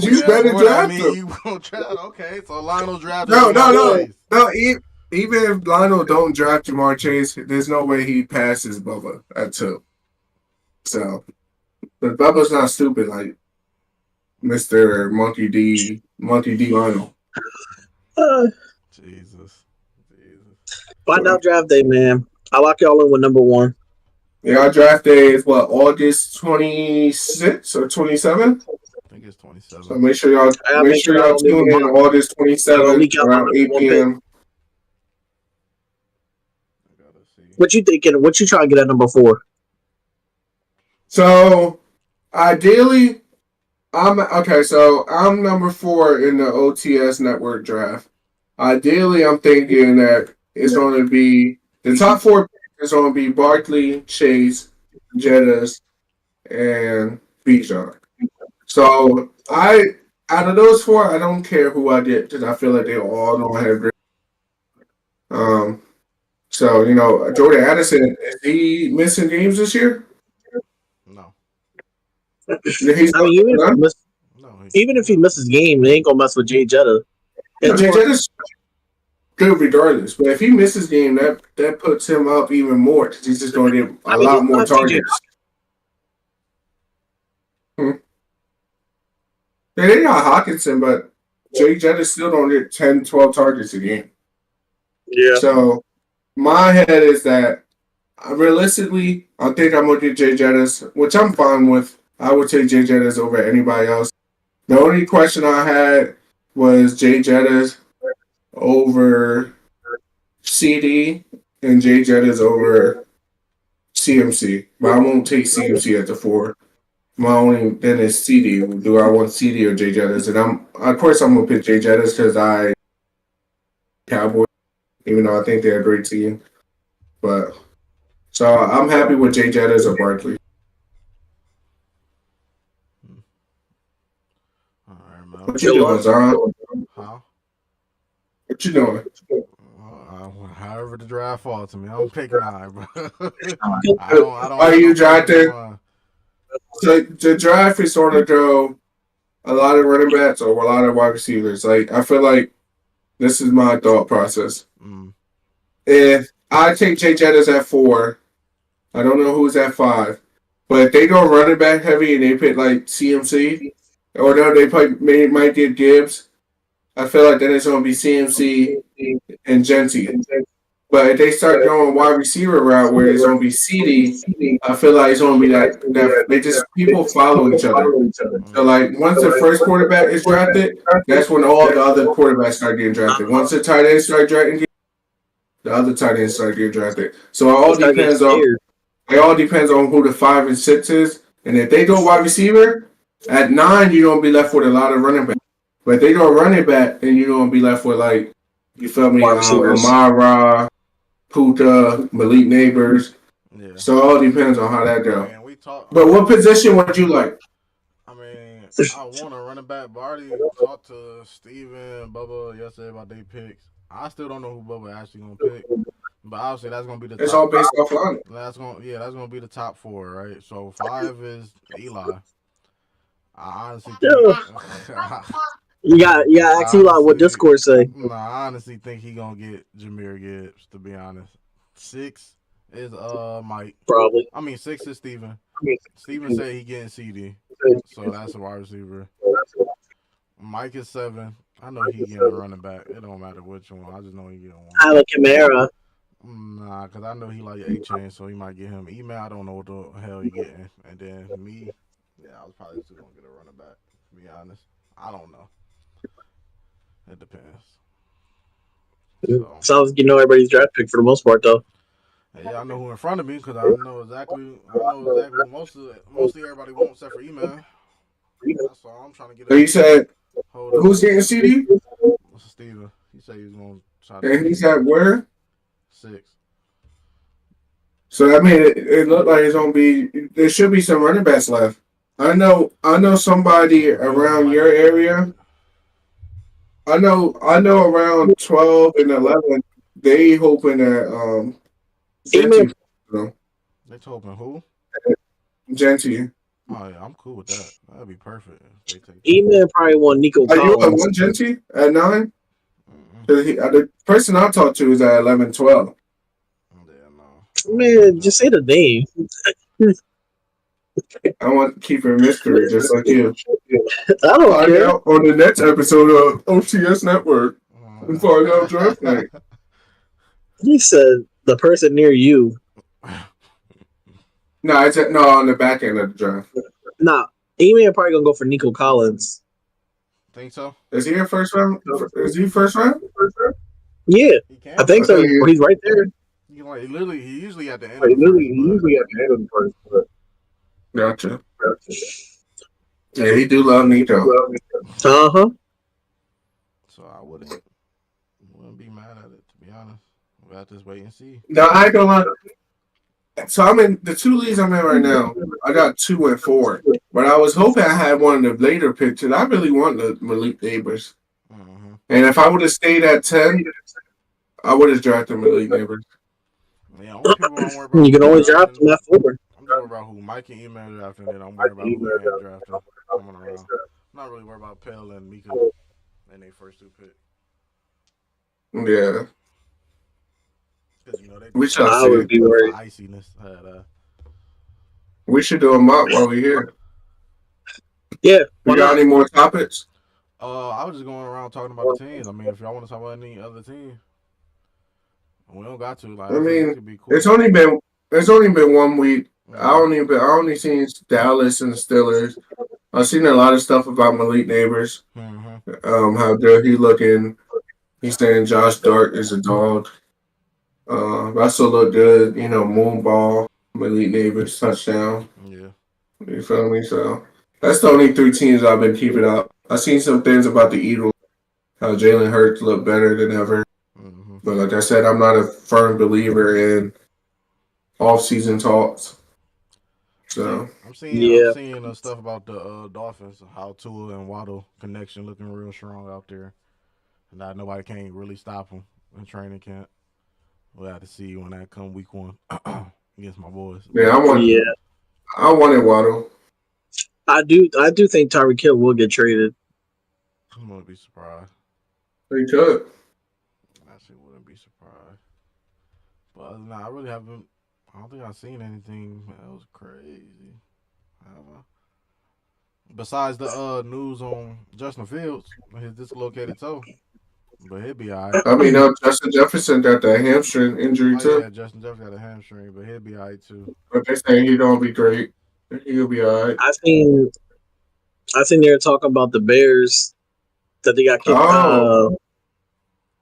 you better draft him. Okay, so Lionel drafted. No. Even if Lionel don't draft Jamar Chase, there's no way he passes Bubba at 2. So, but Bubba's not stupid like Mr. Monkey D Lionel. Jesus. Find out draft day, man. I lock y'all in with number 1. Yeah, our draft day is what, August 26th or 27th? I think it's 27. So make sure y'all tune in August 27th around 8 p.m. What you thinking? What you trying to get at number 4? So ideally, I'm number 4 in the OTS network draft. Ideally, I'm thinking that it's going to be the top 4 picks is going to be Barkley, Chase, Jettas, and Bijan. So out of those 4, I don't care who I get because I feel like they all don't have great. So Jordan Addison, is he missing games this year? No. Even if he misses game, they ain't gonna mess with Jay Jetta. Jay Jetta's good regardless, but if he misses game, that puts him up even more because he's just going to get a lot more targets. Yeah, they got Hawkinson, but Jay Jetta still don't get 10, 12 targets a game. Yeah. So my head is that realistically, I think I'm going to get Jay Jettas, which I'm fine with. I would take Jay Jettas over anybody else. The only question I had was Jay Jettas over CD and Jay Jettas over CMC. But I won't take CMC at the 4. My only then is CD. Do I want CD or Jay Jettas? And of course I'm gonna pick Jay Jettas because I Cowboys, even though I think they're a great team. But so I'm happy with Jay Jettas or Barkley. All right, man. What you doing, Zon? Huh? What you doing? However the draft falls to me, I'm picking 9, bro. I don't. Are you drafting? So the draft is sort of go a lot of running backs or a lot of wide receivers. Like I feel like this is my thought process. If I take Jay Jettas at 4, I don't know who's at 5, but if they go running back heavy and they pick like CMC, or no, they might get Gibbs. I feel like then it's going to be CMC and Genty. But if they start going wide receiver route where it's going to be CD, I feel like it's going to be like that. They just people follow each other. So like once the first quarterback is drafted, that's when all the other quarterbacks start getting drafted. Once the tight ends start drafting, the other tight ends start getting drafted. So it all depends on who the 5 and 6 is. And if they go wide receiver at 9, you're gonna be left with a lot of running back. But if they go running back, then you're gonna be left with like, you feel me, Amara, Puka, Malik Neighbors. Yeah. So it all depends on how that goes. But what position would you like? I mean, I want a running back, but I already talked to Steven and Bubba yesterday about their picks. I still don't know who Bubba actually gonna pick, but obviously that's gonna be the. It's all based off line. That's gonna be the top 4, right? So 5 is Eli. I honestly think. You got ask Eli what Discord say. I honestly think he gonna get Jahmyr Gibbs. To be honest, 6 is Mike. Probably. 6 is Steven. Steven said he getting CD, so that's a wide receiver. Mike is 7. I know he getting a running back. It don't matter which one. I just know he getting one. Tyler Kamara. Nah, cause I know he like A chain, so he might get him email. I don't know what the hell he getting. And then me, yeah, I was probably just gonna get a running back. To be honest, I don't know. It depends. So Sounds like you know everybody's draft pick for the most part, though. yeah, I know who in front of me because I know exactly. I know exactly what mostly everybody wants except for email. That's all I'm trying to get So a you said hold of. who's getting CD? Steven. He said he's gonna try to And get he's at where? 6. So I mean, it looked like it's gonna be. There should be some running backs left. I know somebody Yeah, Williams around might your get traded. area. I know around 12 and 11. They hoping that Email, Genti, They told him who? Genti. Oh yeah, I'm cool with that. That'd be perfect if they take that. Email probably want Nico Are you at Collins. one Genti at 9? Mm-hmm. The person I talked to is at 11, 12. Yeah, no. Man, just say the name. I want to keep it a mystery, just like you. I don't Find care. out on the next episode of OTS Network and find out draft night. He said the person near you. No, no on the back end of the draft. Nah, Email probably gonna go for Nico Collins. Think so? Is he a first round? Is he first round? Yeah, He I can think be. so. He's right there. He like literally. He usually at the end of the first, but Gotcha. Yeah, he do love Nico. Uh-huh. so I wouldn't be mad at it to be honest. We'll have to just wait and see. No, I don't want. So I'm in the 2 leagues I'm in right now. I got 2 and 4, but I was hoping I had one of the later picks. I really want the Malik Neighbors, Mm-hmm. and if I would have stayed at 10, I would have drafted Malik Neighbors. Yeah, only people I'm worried about You can who always draft drafting. him at 4. I'm just worried about who Mike and email drafting. Then I'm worried about who Ant drafting coming around. I'm not really worried about Pell and Mika and their first 2 picks. Yeah, Because you know they we shall I see. would be worried. iciness. We should do a mock while we're here. Yeah, We why got not? any more topics? I was just going around talking about the teams. I mean, if y'all want to talk about any other team, we don't got to. Like I I said, this mean, could be it's quick. only been 1 week. Mm-hmm. I only seen Dallas and the Steelers. I've seen a lot of stuff about Malik Neighbors. Mm-hmm. How good he looking. He's saying Josh Dart is a dog. Russell looked good. You know, Moonball, Malik Neighbors touchdown. Yeah. You feel me? So that's the only 3 teams I've been keeping up. I've seen some things about the Eagles. How Jalen Hurts looked better than ever. Mm-hmm. But like I said, I'm not a firm believer in off-season talks. So I'm Yeah. seeing stuff about the Dolphins, how Tua and Waddle connection looking real strong out there, and that nobody can't really stop them in training camp. We'll have to see when that come week 1 against my boys. yeah, Yeah. I wanted Waddle. I do think Tyreek Hill will get traded. I'm gonna be surprised. He could. I actually wouldn't be surprised. But other than that, I really haven't. I don't think I've seen anything that was crazy. Have I? Besides the news on Justin Fields, his dislocated toe, but he'll be alright. I mean, Justin Jefferson got that hamstring injury Oh too. yeah, Justin Jefferson got a hamstring, but he'll be alright too. But they saying he don't be great. He'll be all right. I seen they were talking about the Bears that they got kicked. Oh,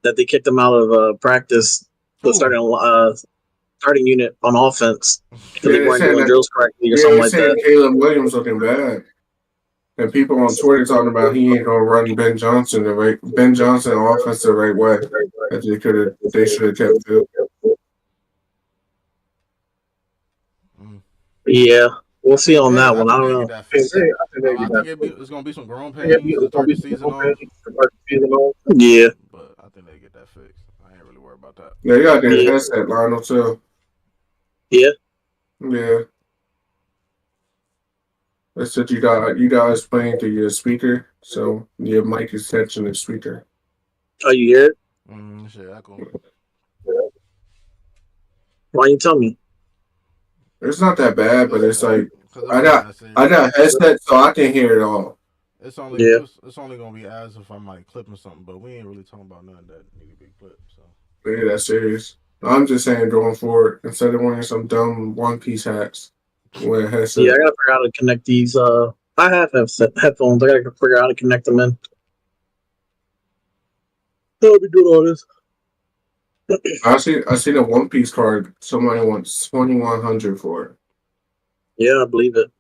That they kicked them out of practice. The starting unit on offense because yeah, they they weren't saying doing that. drills correctly or Yeah, something they like saying that. Caleb Williams looking bad, and people on Twitter talking about he ain't gonna run Ben Johnson offense the right way. That they should have kept Field. Mm. Yeah, we'll see on Hey, that I one. I think don't they know. get that fixed. I think it's gonna be some growing pains to start the season off, Yeah, but I think they get that fixed. I ain't really worried about that. Yeah, you got their yeah, headset Lionel too. yeah. Yeah, they said you guys playing through your speaker, so your mic is catching the speaker. Oh, you hear it? Shit, echo. Why you tell me? It's not that bad, but it's like Because it I wasn't got that I serious. got headset, so I can hear it all. Yeah. it's only gonna be as if I'm like clipping something, but we ain't really talking about nothing that need to be clipped. So Yeah, that's serious. I'm just saying going forward, instead of wearing some dumb one piece hats, wear a Yeah, I headset. gotta figure out how to connect these. I have headphones. I gotta figure out how to connect them in. I'll be doing all this. I seen a one piece card. Somebody wants 2,100 for it. Yeah, I believe it.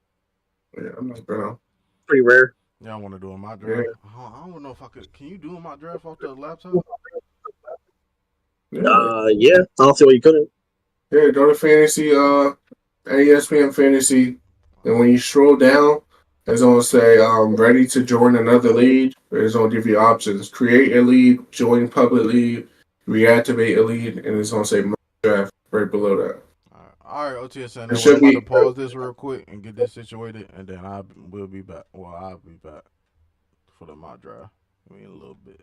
Yeah, I'm like, bro. Pretty rare. yeah, I want to do a mock Yeah, draft. I don't know if I could. Can you do a mock draft off the laptop? yeah, Yeah. I don't see why you couldn't. yeah. Go to fantasy, ESPN fantasy, and when you scroll down, it's gonna say ready to join another league. It's gonna give you options: create a league, join public league, reactivate a league, and it's gonna say mock draft right below that. All right, OTSN It network. I'm should about to be. pause this real quick and get this situated, and then I will be back. Well, I'll be back for the mock draft. I mean, a little bit.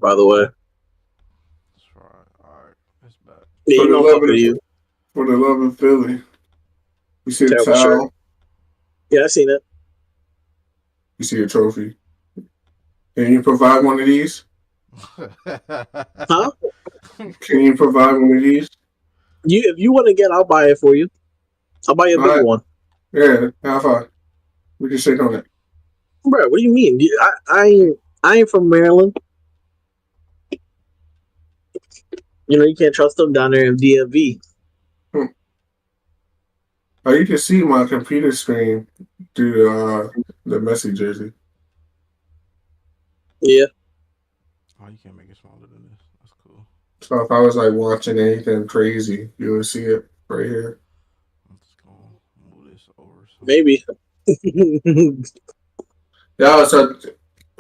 by the way. That's right. All right, it's back. Yeah, For you the know I'm love fucking of with you. for the love of Philly. You see the Terrible shirt. towel. Yeah, I seen it. You see a trophy. Can you provide one of these? Huh? Can you provide one of these? If you want to get, I'll buy it for you. I'll buy you a All bigger right. one. Yeah, high five. We can shake on it. Bro, what do you mean? I ain't from Maryland. You know, you can't trust them down there in DMV. Hmm. Oh, you can see my computer screen through the Messi jersey. Yeah. Oh, you can't make it smaller than this. That's cool. So if I was like watching anything crazy, you would see it right here. I'm just gonna move this over. So. Maybe. Yeah, so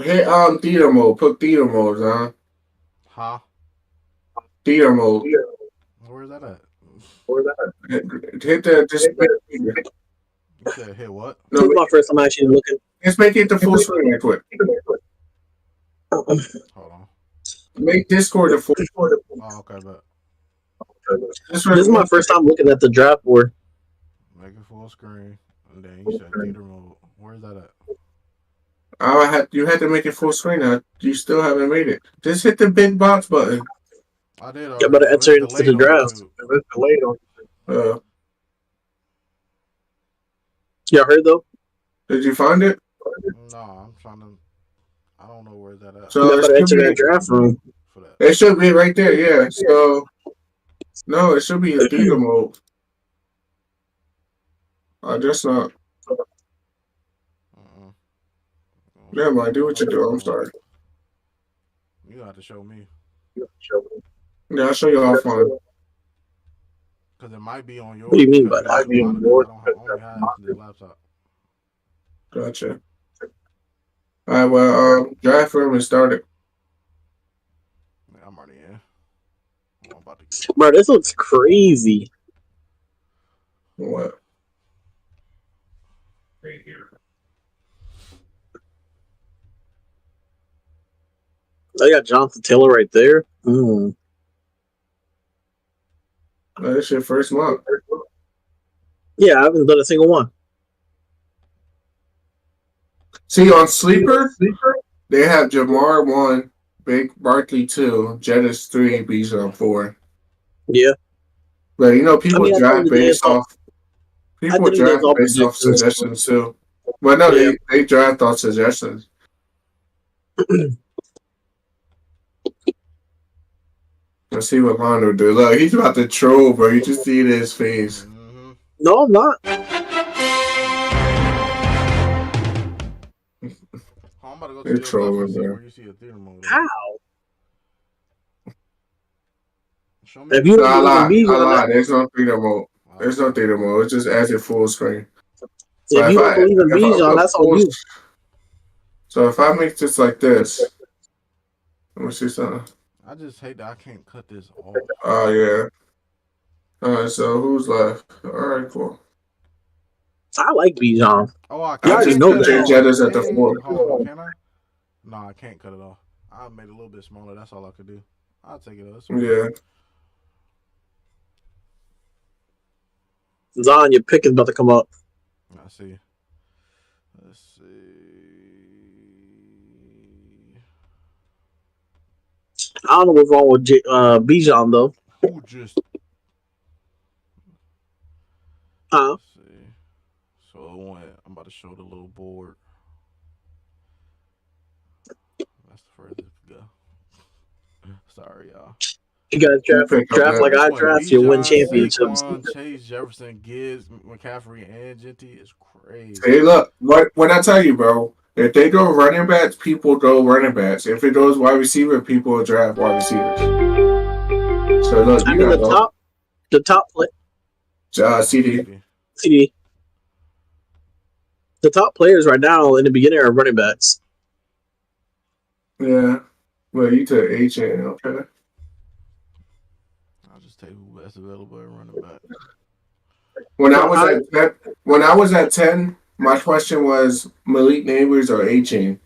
hit theater mode. Put theater modes on. Huh? Theater mode. Where's that at? Hit the just You said hit what? This no, is my first time actually looking. just make it the full screen right quick. Hold on. Make Discord the full. Oh, okay, but Just This is my first time looking at the draft board. make it full screen. And then you said theater mode. Where's that at? You had to make it full screen now. You still haven't made it. Just hit the big box button. I did You already. better But enter it's into delayed the on draft. YouTube. Y'all heard though? Did you find it? No, I'm trying to. I don't know where's that at. So You it better should enter be, that draft room. For that. it should be right there. Yeah. So no, it should be in theater mode. I just not. Uh-uh. Never mind. Do what you do. I'm sorry. You have to show me. Yeah, I'll show you offline. Because it might be on yours. What do you mean because by you got that? two monitors. I only have this laptop. Gotcha. All right. Well, draft room is started. I'm already in. I'm about to get. Bro, this looks crazy. What? Right here. I got Jonathan Taylor right there. Mm. That's your first month. Yeah, I haven't done a single one. See on Sleeper, they have Jamar 1, Big Barkley 2, Jettis 3, Bijan 4. Yeah. But you know, people I draft based off. People think it's draft all based off predictions. suggestions too. Well, no, Yeah. they draft off suggestions. Let's see what Mondo do. Look, he's about to troll, bro. You just see his face. Mm-hmm. No, I'm not. Oh, I'm about to go to They're your stuff trolling, and see bro. where you see a theater mode. How? Show me. If you No, don't I believe in lied. me, I lied. There's no theater mode. Oh, There's no theater mode. It's just as it full screen. if you don't believe in Bijan, that's on you. So if I make this like this, let me see something. I just hate that I can't cut this off. Oh yeah. All right. So who's left? All right, cool. I like Bijan. Oh, I You can't already just know cut put it your that. off. Jettas at the Dang. floor. Hold on, can I? No, I can't cut it off. I made it a little bit smaller. That's all I could do. I'll take it off. Yeah. Zion, your pick is about to come up. I see. Let's see. I don't know what's wrong with Bijan though. Who just? Huh? Let's see. So it went. I'm about to show the little board. That's the furthest it could go. Sorry, y'all. You guys draft like I draft, you win championships. Saquon, Chase, Jefferson, Gibbs, McCaffrey, and Genty is crazy. Hey, look. What I tell you, bro. If they go running backs, people go running backs. If it goes wide receiver, people draft wide receivers. So look, I you mean got the top play CD. CD. The top players right now in the beginning are running backs. Yeah. Well, you took HN, okay. I'll just take who best available at running back. When I was at 10, my question was Malik Neighbors or HN.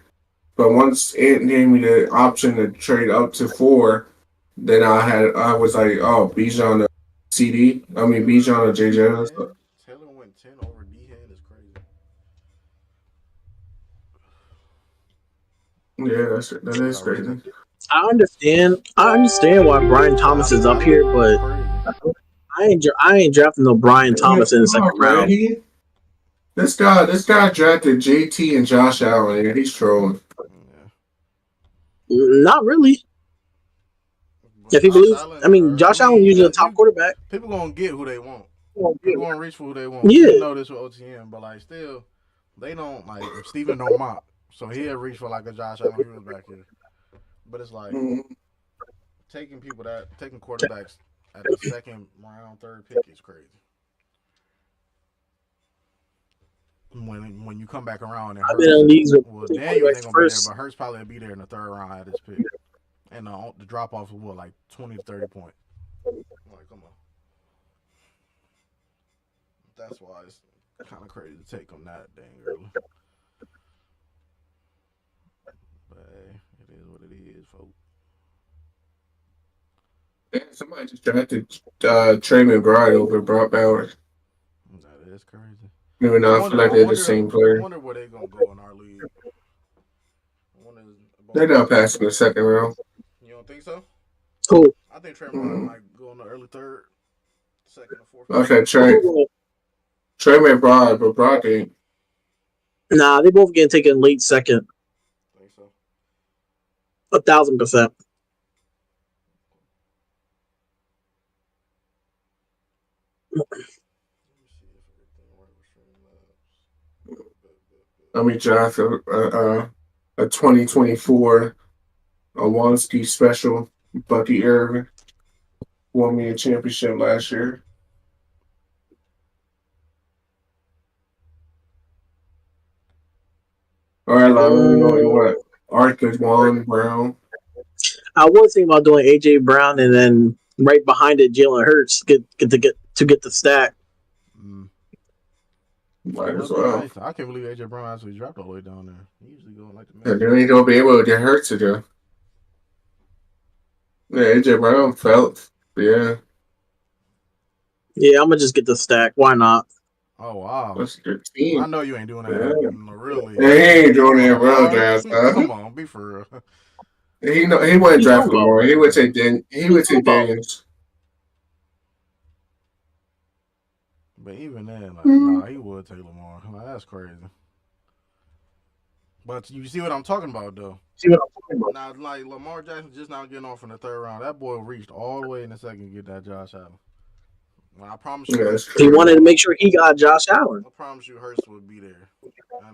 But once it gave me the option to trade up to 4, then I was like, oh, Bijan to CD. I mean Bijan to JJ. Taylor went 10 over D-Hen is crazy. Yeah, that You is got Ridley. crazy. I understand why Brian Thomas is up here, but I ain't drafting no Brian Thomas in the second Oh, man, round. this guy drafted JT and Josh Allen. Yeah, he's trolling. Yeah. Not really. But If he Josh believes, I Allen, mean, I Josh mean, Allen usually a top quarterback. people gonna get who they want. People gonna reach for who they want. Yeah. We know this with OTM, but like still, they don't like if Steven don't mock, so he'll reach for like a Josh Allen. He was back here, but it's like taking quarterbacks at the second round, third pick is crazy. When you come back around and I've been in Hurts, leagues with well, Daniels ain't quarterbacks gonna be there, first. but Hurts probably will be there in the third round at this pick, and the drop off is what like 20 to 30 points. Like, come on. That's why it's kind of crazy to take him that dang early. But hey, it is what it is, folks. Somebody just drafted Trey McBride over Brock Bowers. That is crazy. Even though I feel like they're the same I player. wonder where they're gonna go in our league. They're not passing the second round. You don't think so? Who? I think Trey McBride might go in the early third, second, or fourth. Okay, Trey McBride, but Brock ain't. Nah, they both getting taken late second. Think so? 1,000%. Let me draft a 2024 Awanski special. Bucky Irvin won me a championship last year. All right, let me know what you want. Arthur Juan Brown. I was thinking about doing AJ Brown and then right behind it Jalen Hurts get the stack. Might as well. Nice. I can't believe AJ Brown actually dropped all the way down there. He usually go like the And then ain't gonna be able to get hurt to do. Yeah, AJ Brown felt. Yeah. Yeah, I'm gonna just get the stack. Why not? Oh wow. That's a good team. I know you ain't doing that. Yeah. Really. Yeah, he ain't doing that real draft. Come on, be for real. He wouldn't draft Lamar. He would take Daniels. But even then, like, nah, he would take Lamar. Like, that's crazy. But you see what I'm talking about, though. Now, like Lamar Jackson just now getting off in the third round. That boy reached all the way in the second to get that Josh Allen. Well, I promise you, he wanted to make sure he got Josh Allen. I promise you, Hurts would be there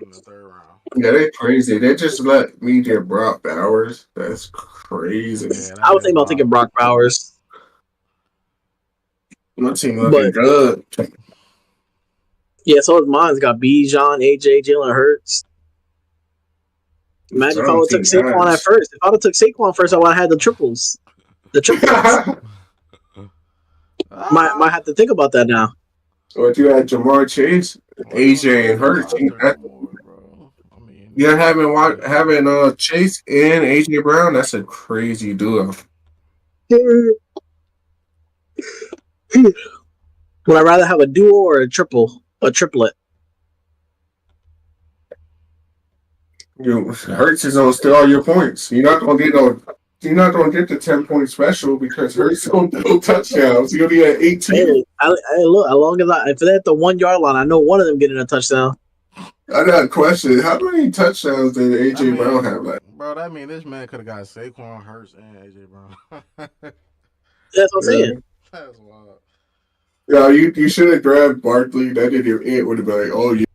in the third round. Yeah, they crazy. They just let me get Brock Bowers. That's crazy. Yeah, I was thinking about taking Brock Bowers. My team looking good. Yeah, so his mine's got Bijan, AJ, Jalen Hurts. Imagine if I would have took Saquon at first. If I would have took Saquon first, I would have had the triples. The triplets. Might have to think about that now. So if you had Jamar Chase, AJ, and Hurts, yeah, having Chase and AJ Brown, that's a crazy duo. Would I rather have a duo or a triplet? Hurts is gonna steal all your points. You're not gonna get the 10-point special because Hurts don't throw touchdowns. You're gonna get 18. Hey, look, as long as if they're at the 1 yard line, I know one of them getting a touchdown. I got a question. How many touchdowns did AJ Brown have? Bro, that mean this man could have got Saquon, Hurts, and AJ Brown. That's what I'm saying. That's wild. Yeah, you should have grabbed Barkley. That didn't. It would have been like, oh yeah.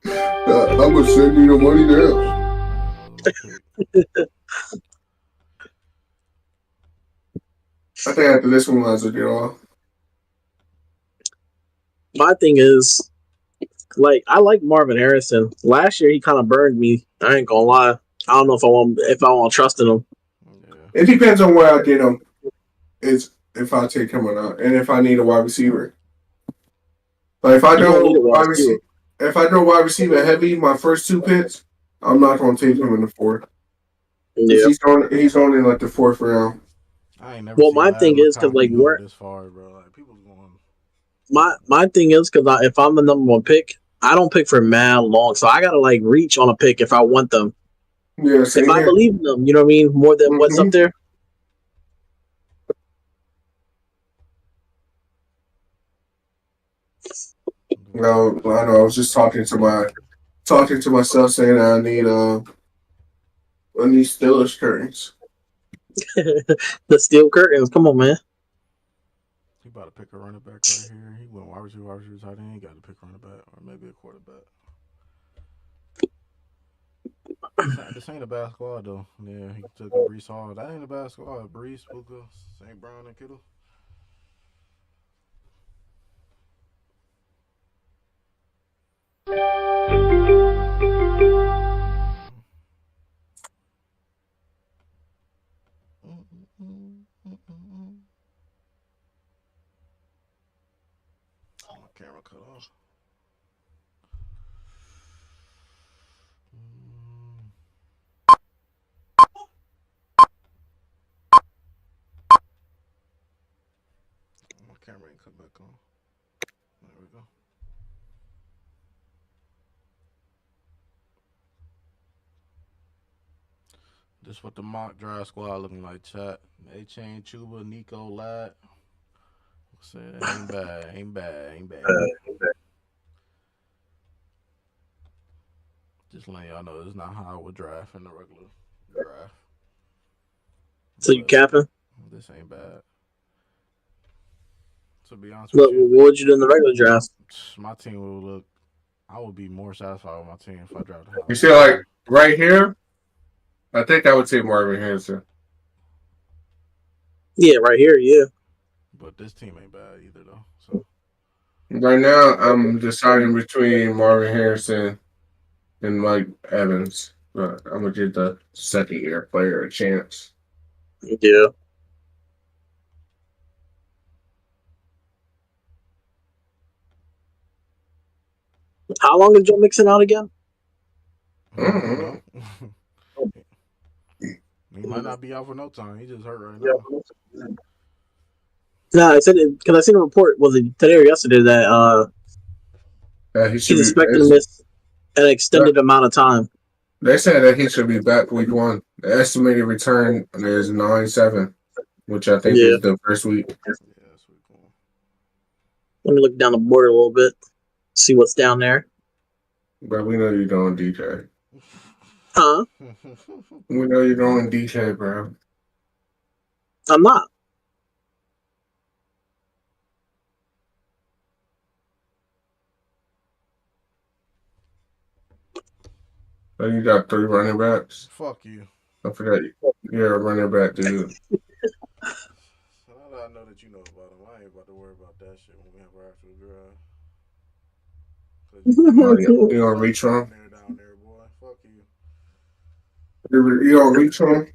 I'm gonna send you the money now. I think after this one, might as well get off. My thing is, like, I like Marvin Harrison. Last year, he kind of burned me. I ain't gonna lie. I don't know if I want to trust in him. Yeah. It depends on where I get him. It's if I take him or not, and if I need a wide receiver. Like if I don't if I go wide receiver heavy, my first two picks, I'm not going to take him in the fourth because Yeah. he's on in like the fourth round. I ain't never Well, seen my thing Mad is because like McConkey going where this far, bro. Like people's going. my thing is because if I'm the number one pick, I don't pick for mad long, so I gotta like reach on a pick if I want them. Yeah, If same I here. believe in them, you know what I mean, more than what's up Mm-hmm. there. No, I know. I was just talking to myself, saying that I need Steelers curtains. The steel curtains. Come on, man. He about to pick a running back right here. He went wide receiver, tight end. He got to pick a running back or maybe a quarterback. This ain't a bad squad though. Yeah, he took a Brees Hall. That ain't a bad squad. Brees, Puka, St. Brown, and Kittle. My camera cut off. My camera ain't cut back on. There we go. This what the mock draft squad looking like, chat. A-Chain, Chuba, Nico, Lad. Said ain't bad, ain't bad, ain't bad. Just letting y'all know this is not how I would draft in the regular draft. So you But capping? this ain't bad. To be honest with What, you, what would you do in the regular draft? my team would look. I would be more satisfied with my team if I drafted how I You see, want like to. right here, I think I would take Marvin Harrison. Yeah, right here. Yeah. But this team ain't bad either though. So Right now, I'm deciding between Marvin Harrison and Mike Evans, but I'm gonna give the second year player a chance. Yeah. How long is Joe Mixon out again? I don't know. Mm-hmm. He might not be out for no time. He just hurt right now. No, I said it because I seen a report. Was it today or yesterday that He should he's be. expected to miss an extended amount of time. They said that he should be back week one. The estimated return is 9-7, which I think Yeah. is the first week. Yeah, that's pretty cool. Let me look down the board a little bit, see what's down there. But we know you're going DK. Huh? We know you're going DK, bro. I'm not. So you got three running backs. Fuck you. I forgot you're a running back, dude. So now that I know that you know about him, I ain't about to worry about that shit when we have our actual draft. Cause Oh, yeah. you You gonna suck reach on? down there, boy. Fuck you. You gonna reach on?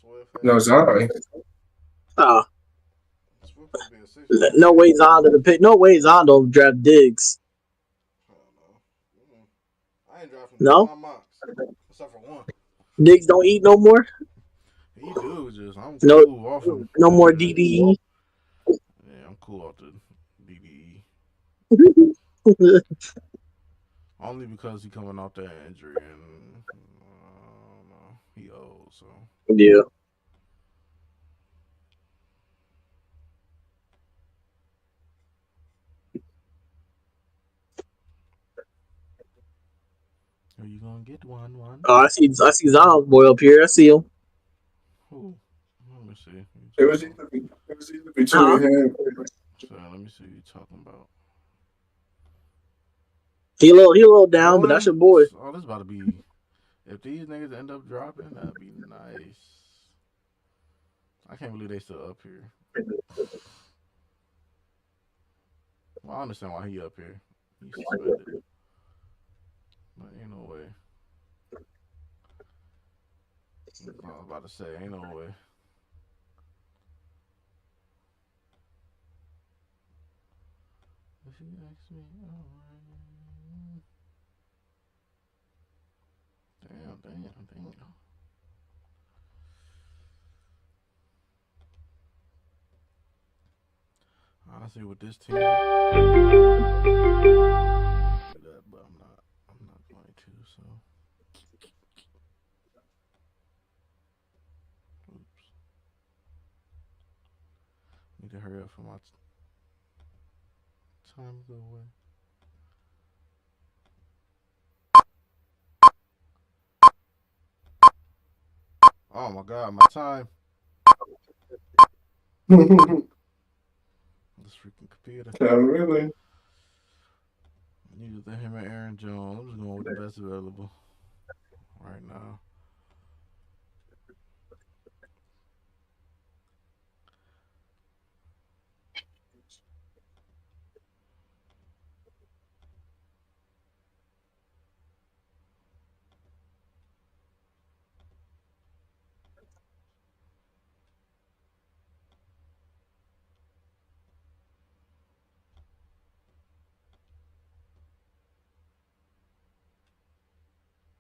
Swift No, had Zai. Oh, Swift supposed to be a 6 round no pick. way Zondo to pick. No way Zondo draft Diggs. I don't know. I ain't drafting none of No, my mocks except for one. Diggs don't eat no more. He do just I'm No, cool off him no more after that. DDE. Yeah, I'm cool off the DBE. Only because he coming off that injury and he old so. Yeah. Are you gonna get one? Oh, I see Zondo's boy up here. I see him. Who? Let me see. It was either between Huh? him. So let me see what you talking about. He a little down, but Boy, that's your boy. oh, this about to be. If these niggas end up dropping, that'd be nice. I can't believe they still up here. Well, I understand why he up here. He's suspended, but ain't no way. I was about to say, ain't no way. If you ask me, alright. Damn. Honestly, with this team, do that, but I'm not. I'm not going to. So, oops. Need to hurry up for my time to go away. Oh my god, my time. This freaking computer. Really? Neither him and Aaron Jones. I'm just going with the best available right now.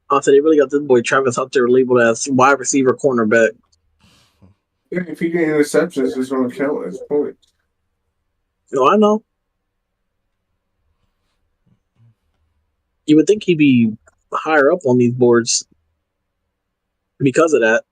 Also, they really got this boy Travis Hunter labeled as wide receiver cornerback. Yeah, if he get interceptions, it's going to count as points. No, I know. You would think he'd be higher up on these boards because of that.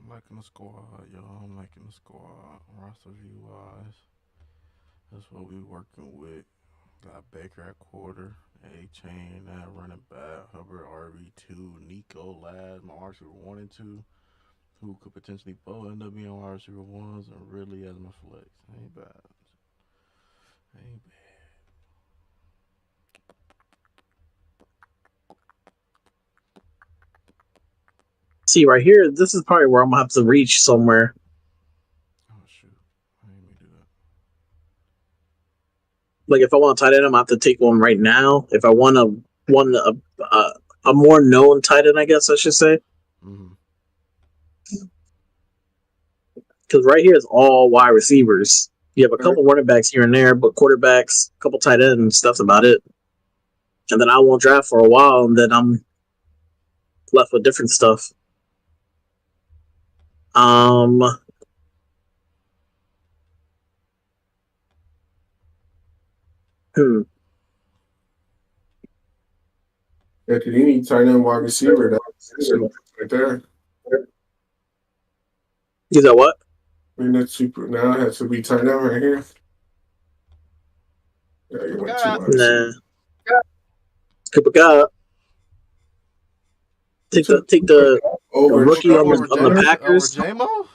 I'm liking the squad, y'all. I'm liking the squad. Roster view wise, that's what we working with. Got Baker at quarter, A Chain at running back, Hubbard RB2, Nico last, my wide receiver 1 and 2, who could potentially both end up being wide receiver ones, and really as my flex. Ain't bad. Ain't bad. See, right here, this is probably where I'm gonna have to reach somewhere. Oh shoot, I didn't mean to do that. Like if I want a tight end, I'm gonna have to take one right now. If I want a more known tight end, I guess I should say, Mm-hmm. because right here is all wide receivers. You have a couple running backs here and there, but quarterbacks, a couple tight ends, that's about it. And then I won't draft for a while, and then I'm left with different stuff. Um, hmm. Yeah, because you need tight end wide receiver. That's right there. Is that what? I mean, that's super. Now it has to be tight end right here. Yeah, you went too wide receiver. Nah. Cooper Cup. Take the over rookie on Over the Packers. J-Mo?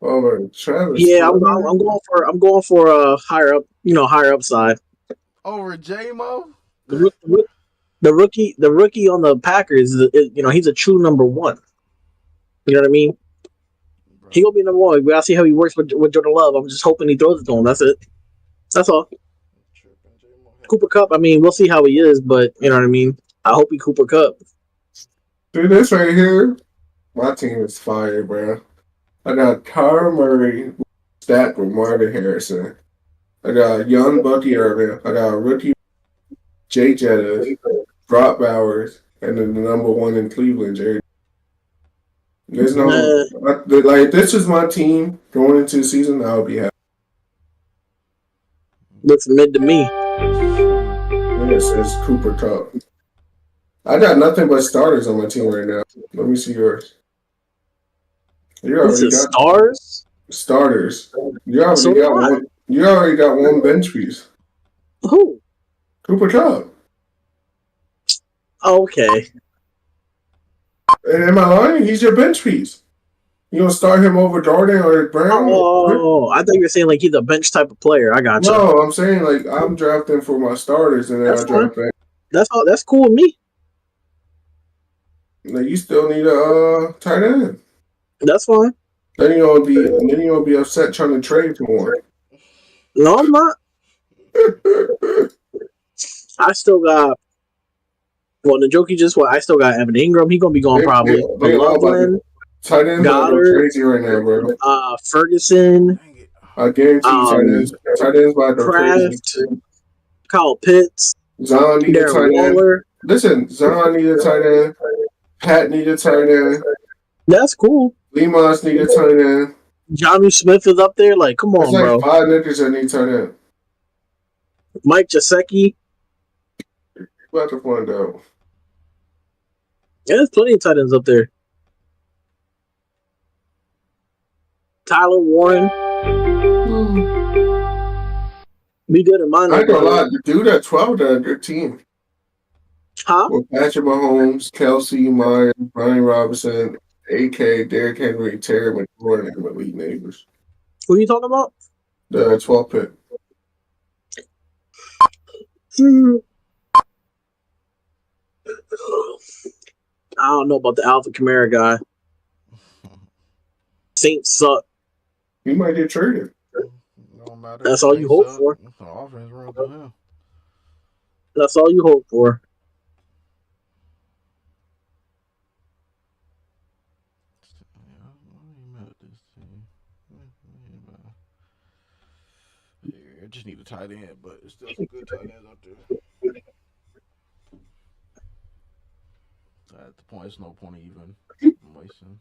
over Travis. Yeah, I'm going for a higher up, higher upside. Over J-Mo? The rookie on the Packers, he's a true number one. You know what I mean? Bro. He gonna be number one. We gotta see how he works with Jordan Love. I'm just hoping he throws it to him. That's it. That's all. Cooper Cup. I mean, we'll see how he is, but you know what I mean. I hope he Cooper Cup. See this right here? My team is fire, bro. I got Kyler Murray stacked with Marvin Harrison. I got young Bucky Irvin. I got rookie Jay Jettis, Brock Bowers, and then the number one in Cleveland, Jerry. There's no like this is my team going into the season. I'll be happy. Looks mid to me. Yes, it's Cooper Cup. I got nothing but starters on my team right now. Let me see yours. You already got stars. Starters. You already got one. You already got one bench piece. Who? Cooper Cup. Okay. And am I lying? He's your bench piece. You gonna start him over Jordan or Brown? Oh, I thought you were saying like he's a bench type of player. I gotcha. No, I'm saying like I'm drafting for my starters and then I That's fine. draft back. That's all. That's cool with me. Like you still need a tight end. That's fine. Then you gonna be upset trying to trade for No, I'm not. one. I still got. Well, the joke you just what I still got Evan Ingram. He gonna be gone probably. They all about to McLaughlin, tight ends about to go Goddard, crazy right now, bro. Ferguson, Dang it. I guarantee you um, tight ends about to go crazy. Kraft, Kyle Pitts, Zion need a Darren tight end. Waller. Listen, Zion need a tight end. Pat need a tight end. That's cool. Lemas need a tight end. Johnny Smith is up there. Like, come It's on, like bro. 5 niggas that need tight end. Mike Jasecki. About to find out. Yeah, there's plenty of tight ends up there. Tyler Warren. Be good in my I ain't gonna lie, neighborhood. the dude at 12 got a good team. Huh? With Patrick Mahomes, Kelsey, Myers, Brian Robinson, AK, Derrick Henry, Terry McLaurin, and elite neighbors. Who are you talking about? The 12 pick. I don't know about the Alpha Kamara guy. Saints suck. He might get traded. No matter. That's all you hope for. The offense runs through him. That's all you hope for. I just need a tight end, but it's still some good tight ends out there. At the point, it's no point even wasting.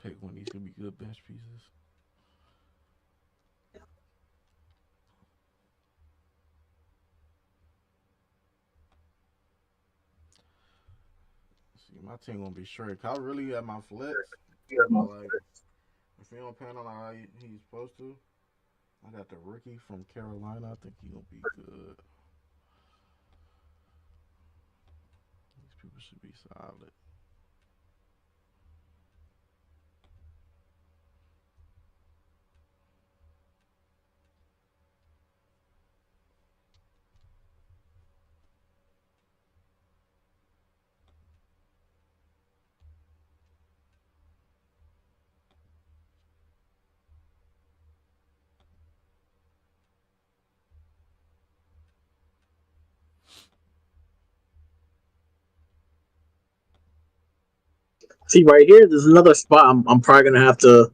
Take one of these could be good bench pieces. See, my team gonna be straight. I really at my flex. But like, if he don't pan on how he's supposed to, I got the rookie from Carolina. I think he gonna be good. These people should be solid. See, right here, there's another spot I'm probably gonna have to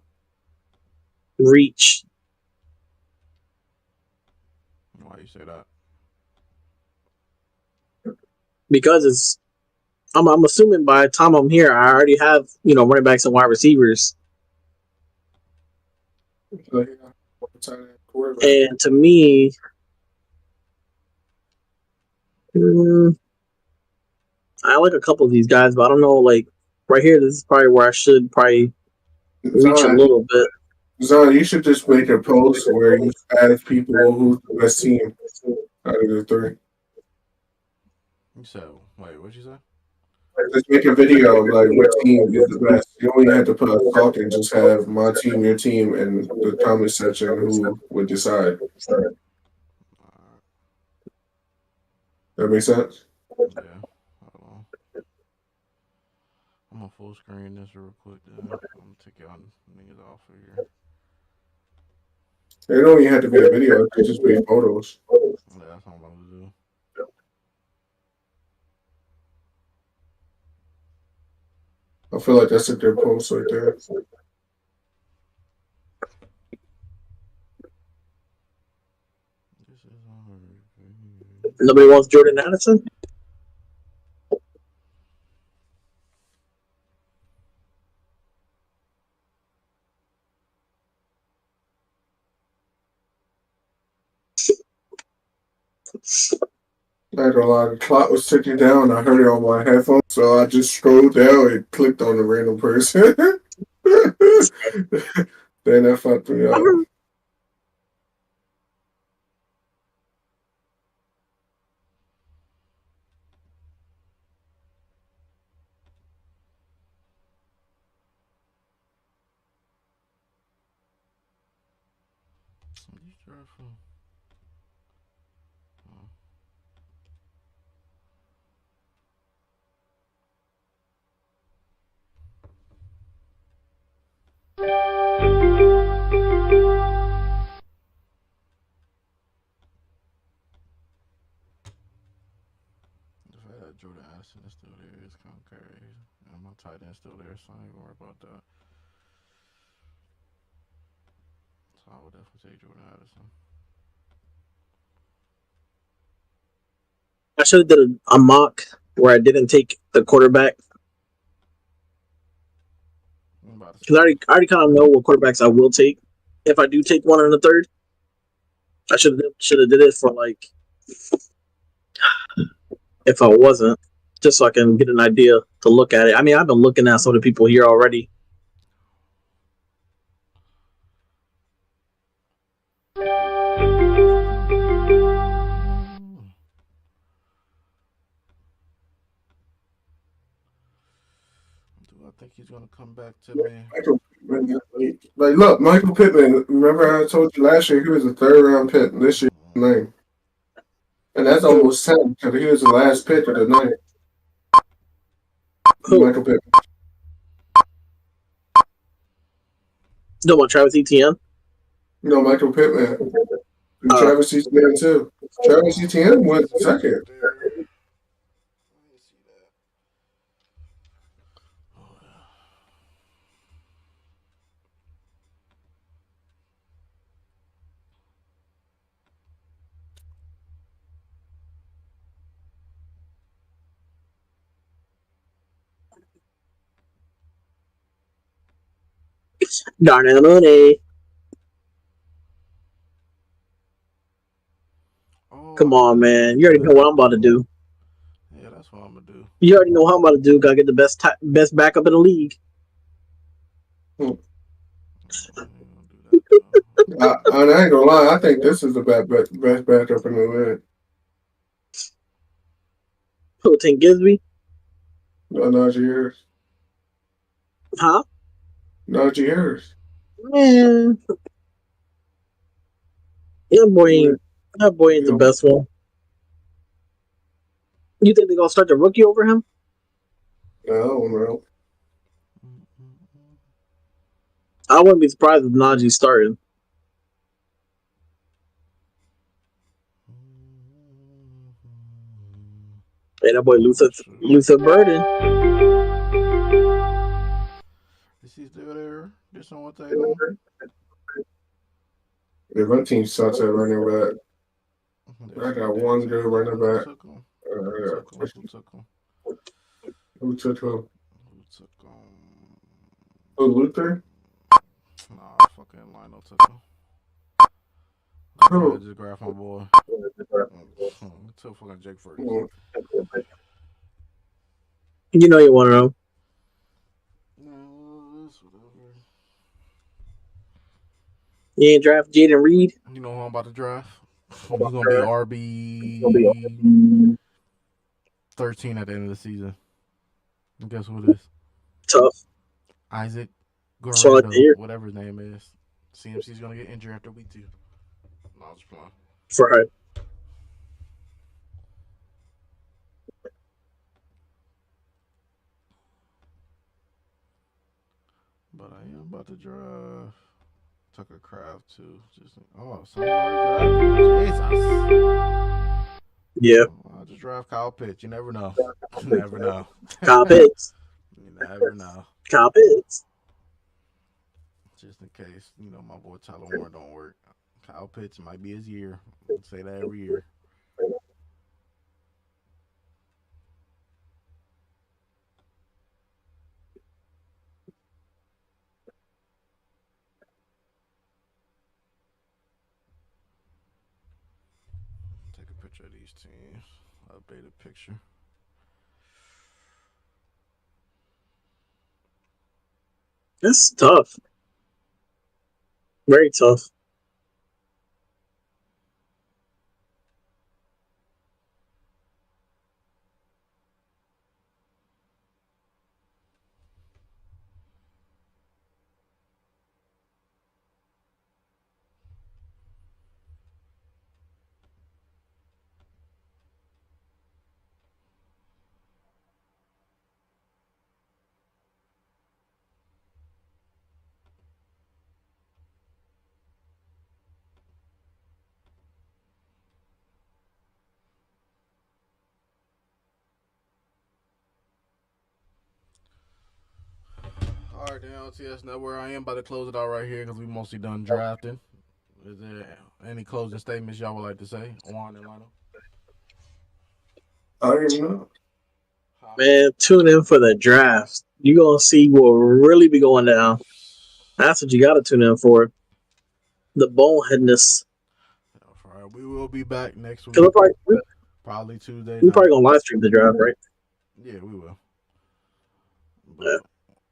reach Why you say that? because it's. I'm assuming by the time I'm here, I already have running backs and wide receivers, and to me, I like a couple of these guys, but I don't know. Like right here, this is probably where I should probably reach a little bit. Zion, you should just make a post where you ask people who's the best team out of the three. You said, wait, what'd you say? Just make a video of like what team is the best. You don't even have to put a talk and just have my team, your team, and the comment section who would decide. That makes sense? Yeah. Hold on. I'm gonna full screen this real quick. Then I'm gonna take y'all niggas off of here. It don't even have to be a video. It could just be photos. Yeah, that's what I'm about to do. I feel like that's a good post right there. This is Nobody wants Jordan Addison. I ain't gonna lie, the clock was ticking down. I heard it on my headphones, so I just scrolled down and clicked on the random person. Then that fucked me up. You draft from? Oh. The fact that Jordan Addison is still there is kind of crazy. And my tight end still there, so I ain't gonna worry about that. So I would definitely take Jordan Addison. I should have did a mock where I didn't take the quarterback I'm about to because say. I already kind of know what quarterbacks I will take if I do take one in the third. I should have did it for like if I wasn't, just so I can get an idea to look at it. I mean, I've been looking at some of the people here already. Do I think he's gonna come back to me? Michael Pittman, like, look, Michael Pittman. Remember I told you last year he was a third round pick. This year, nine, and that's Who? almost 10 because he was the last pick of the night. Who? Michael Pittman. No one, Travis Etienne. No, Michael Pittman. And Uh, Travis Etienne too. Travis Oh, Etienne went Travis is second. up there. Let me see that. Oh yeah. Darnell. Oh, Come I on, could man. have You did already know what I'm that about to though. do. Yeah, that's what I'm gonna do. You already know how I'm about to do. Gotta get the best backup in the league. Hmm. I ain't gonna do that though. And I ain't gonna lie, I think this is the best backup in the league. Who? Tank Gisby? No, Najee Harris. Huh? Najee Harris. Man, that boy You ain't that boy ain't the know, best one. You think they gonna start the rookie over him? I don't know. I wouldn't be surprised if Najee started. Hey, that boy Oh shit. Luther Burden. Is he still there? Did someone take him? Yeah, my team sucks at running back. They I sure got did one take good him. running Who back. took him? Who Uh, took him? Who took him? who took who? Who took him? Oh, Luther? Nah, fucking Lionel took him. Let's go ahead and Who? just grab my boy. Took fucking Jake Ferguson. Oh, You know you want to know. No, it's whatever. You ain't draft Jaden Reed. You know who I'm about to draft? He's gonna be RB 13 at the end of the season. And guess who it is? Tough. Isaac That's all I can Guerrero, hear whatever his name is. CMC's gonna get injured after week 2. No, I was playing. for her. But I am about to draft Tucker Craft too. Just somebody already drafted him. Jesus. Yeah. I'll just draft Kyle Pitts. You never know. You never know. Kyle Pitts. You never know. Kyle Pitts. Just in case, my boy Tyler Warren don't work. Kyle Pitts might be his year. I say that every year. Take a picture of these teams. Updated picture. That's tough. Very tough. Locked in LTS Network. I am about to close it out right here because we mostly done drafting. Is there any closing statements y'all would like to say? Juan and Lionel? I don't even know. Man, tune in for the draft. You gonna see what will really be going down. That's what you gotta tune in for. The boneheadness. All right, we will be back next week. Cause Probably Tuesday we're night. probably gonna live stream the draft, right? Yeah, we will. But Yeah.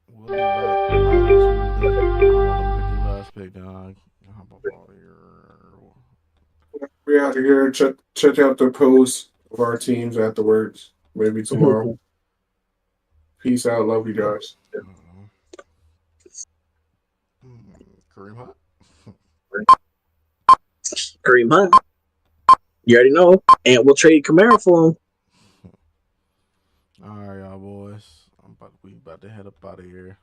we'll be back probably Tuesday. I'm gonna pick the last pick down. Hop up all here. We out of here. Check out the posts of our teams afterwards. Maybe tomorrow. Peace out. Love you guys. Kareem Hunt. Kareem Hunt. You already know. And we'll trade Kamara for him. All right, y'all boys. We about to head up out of here.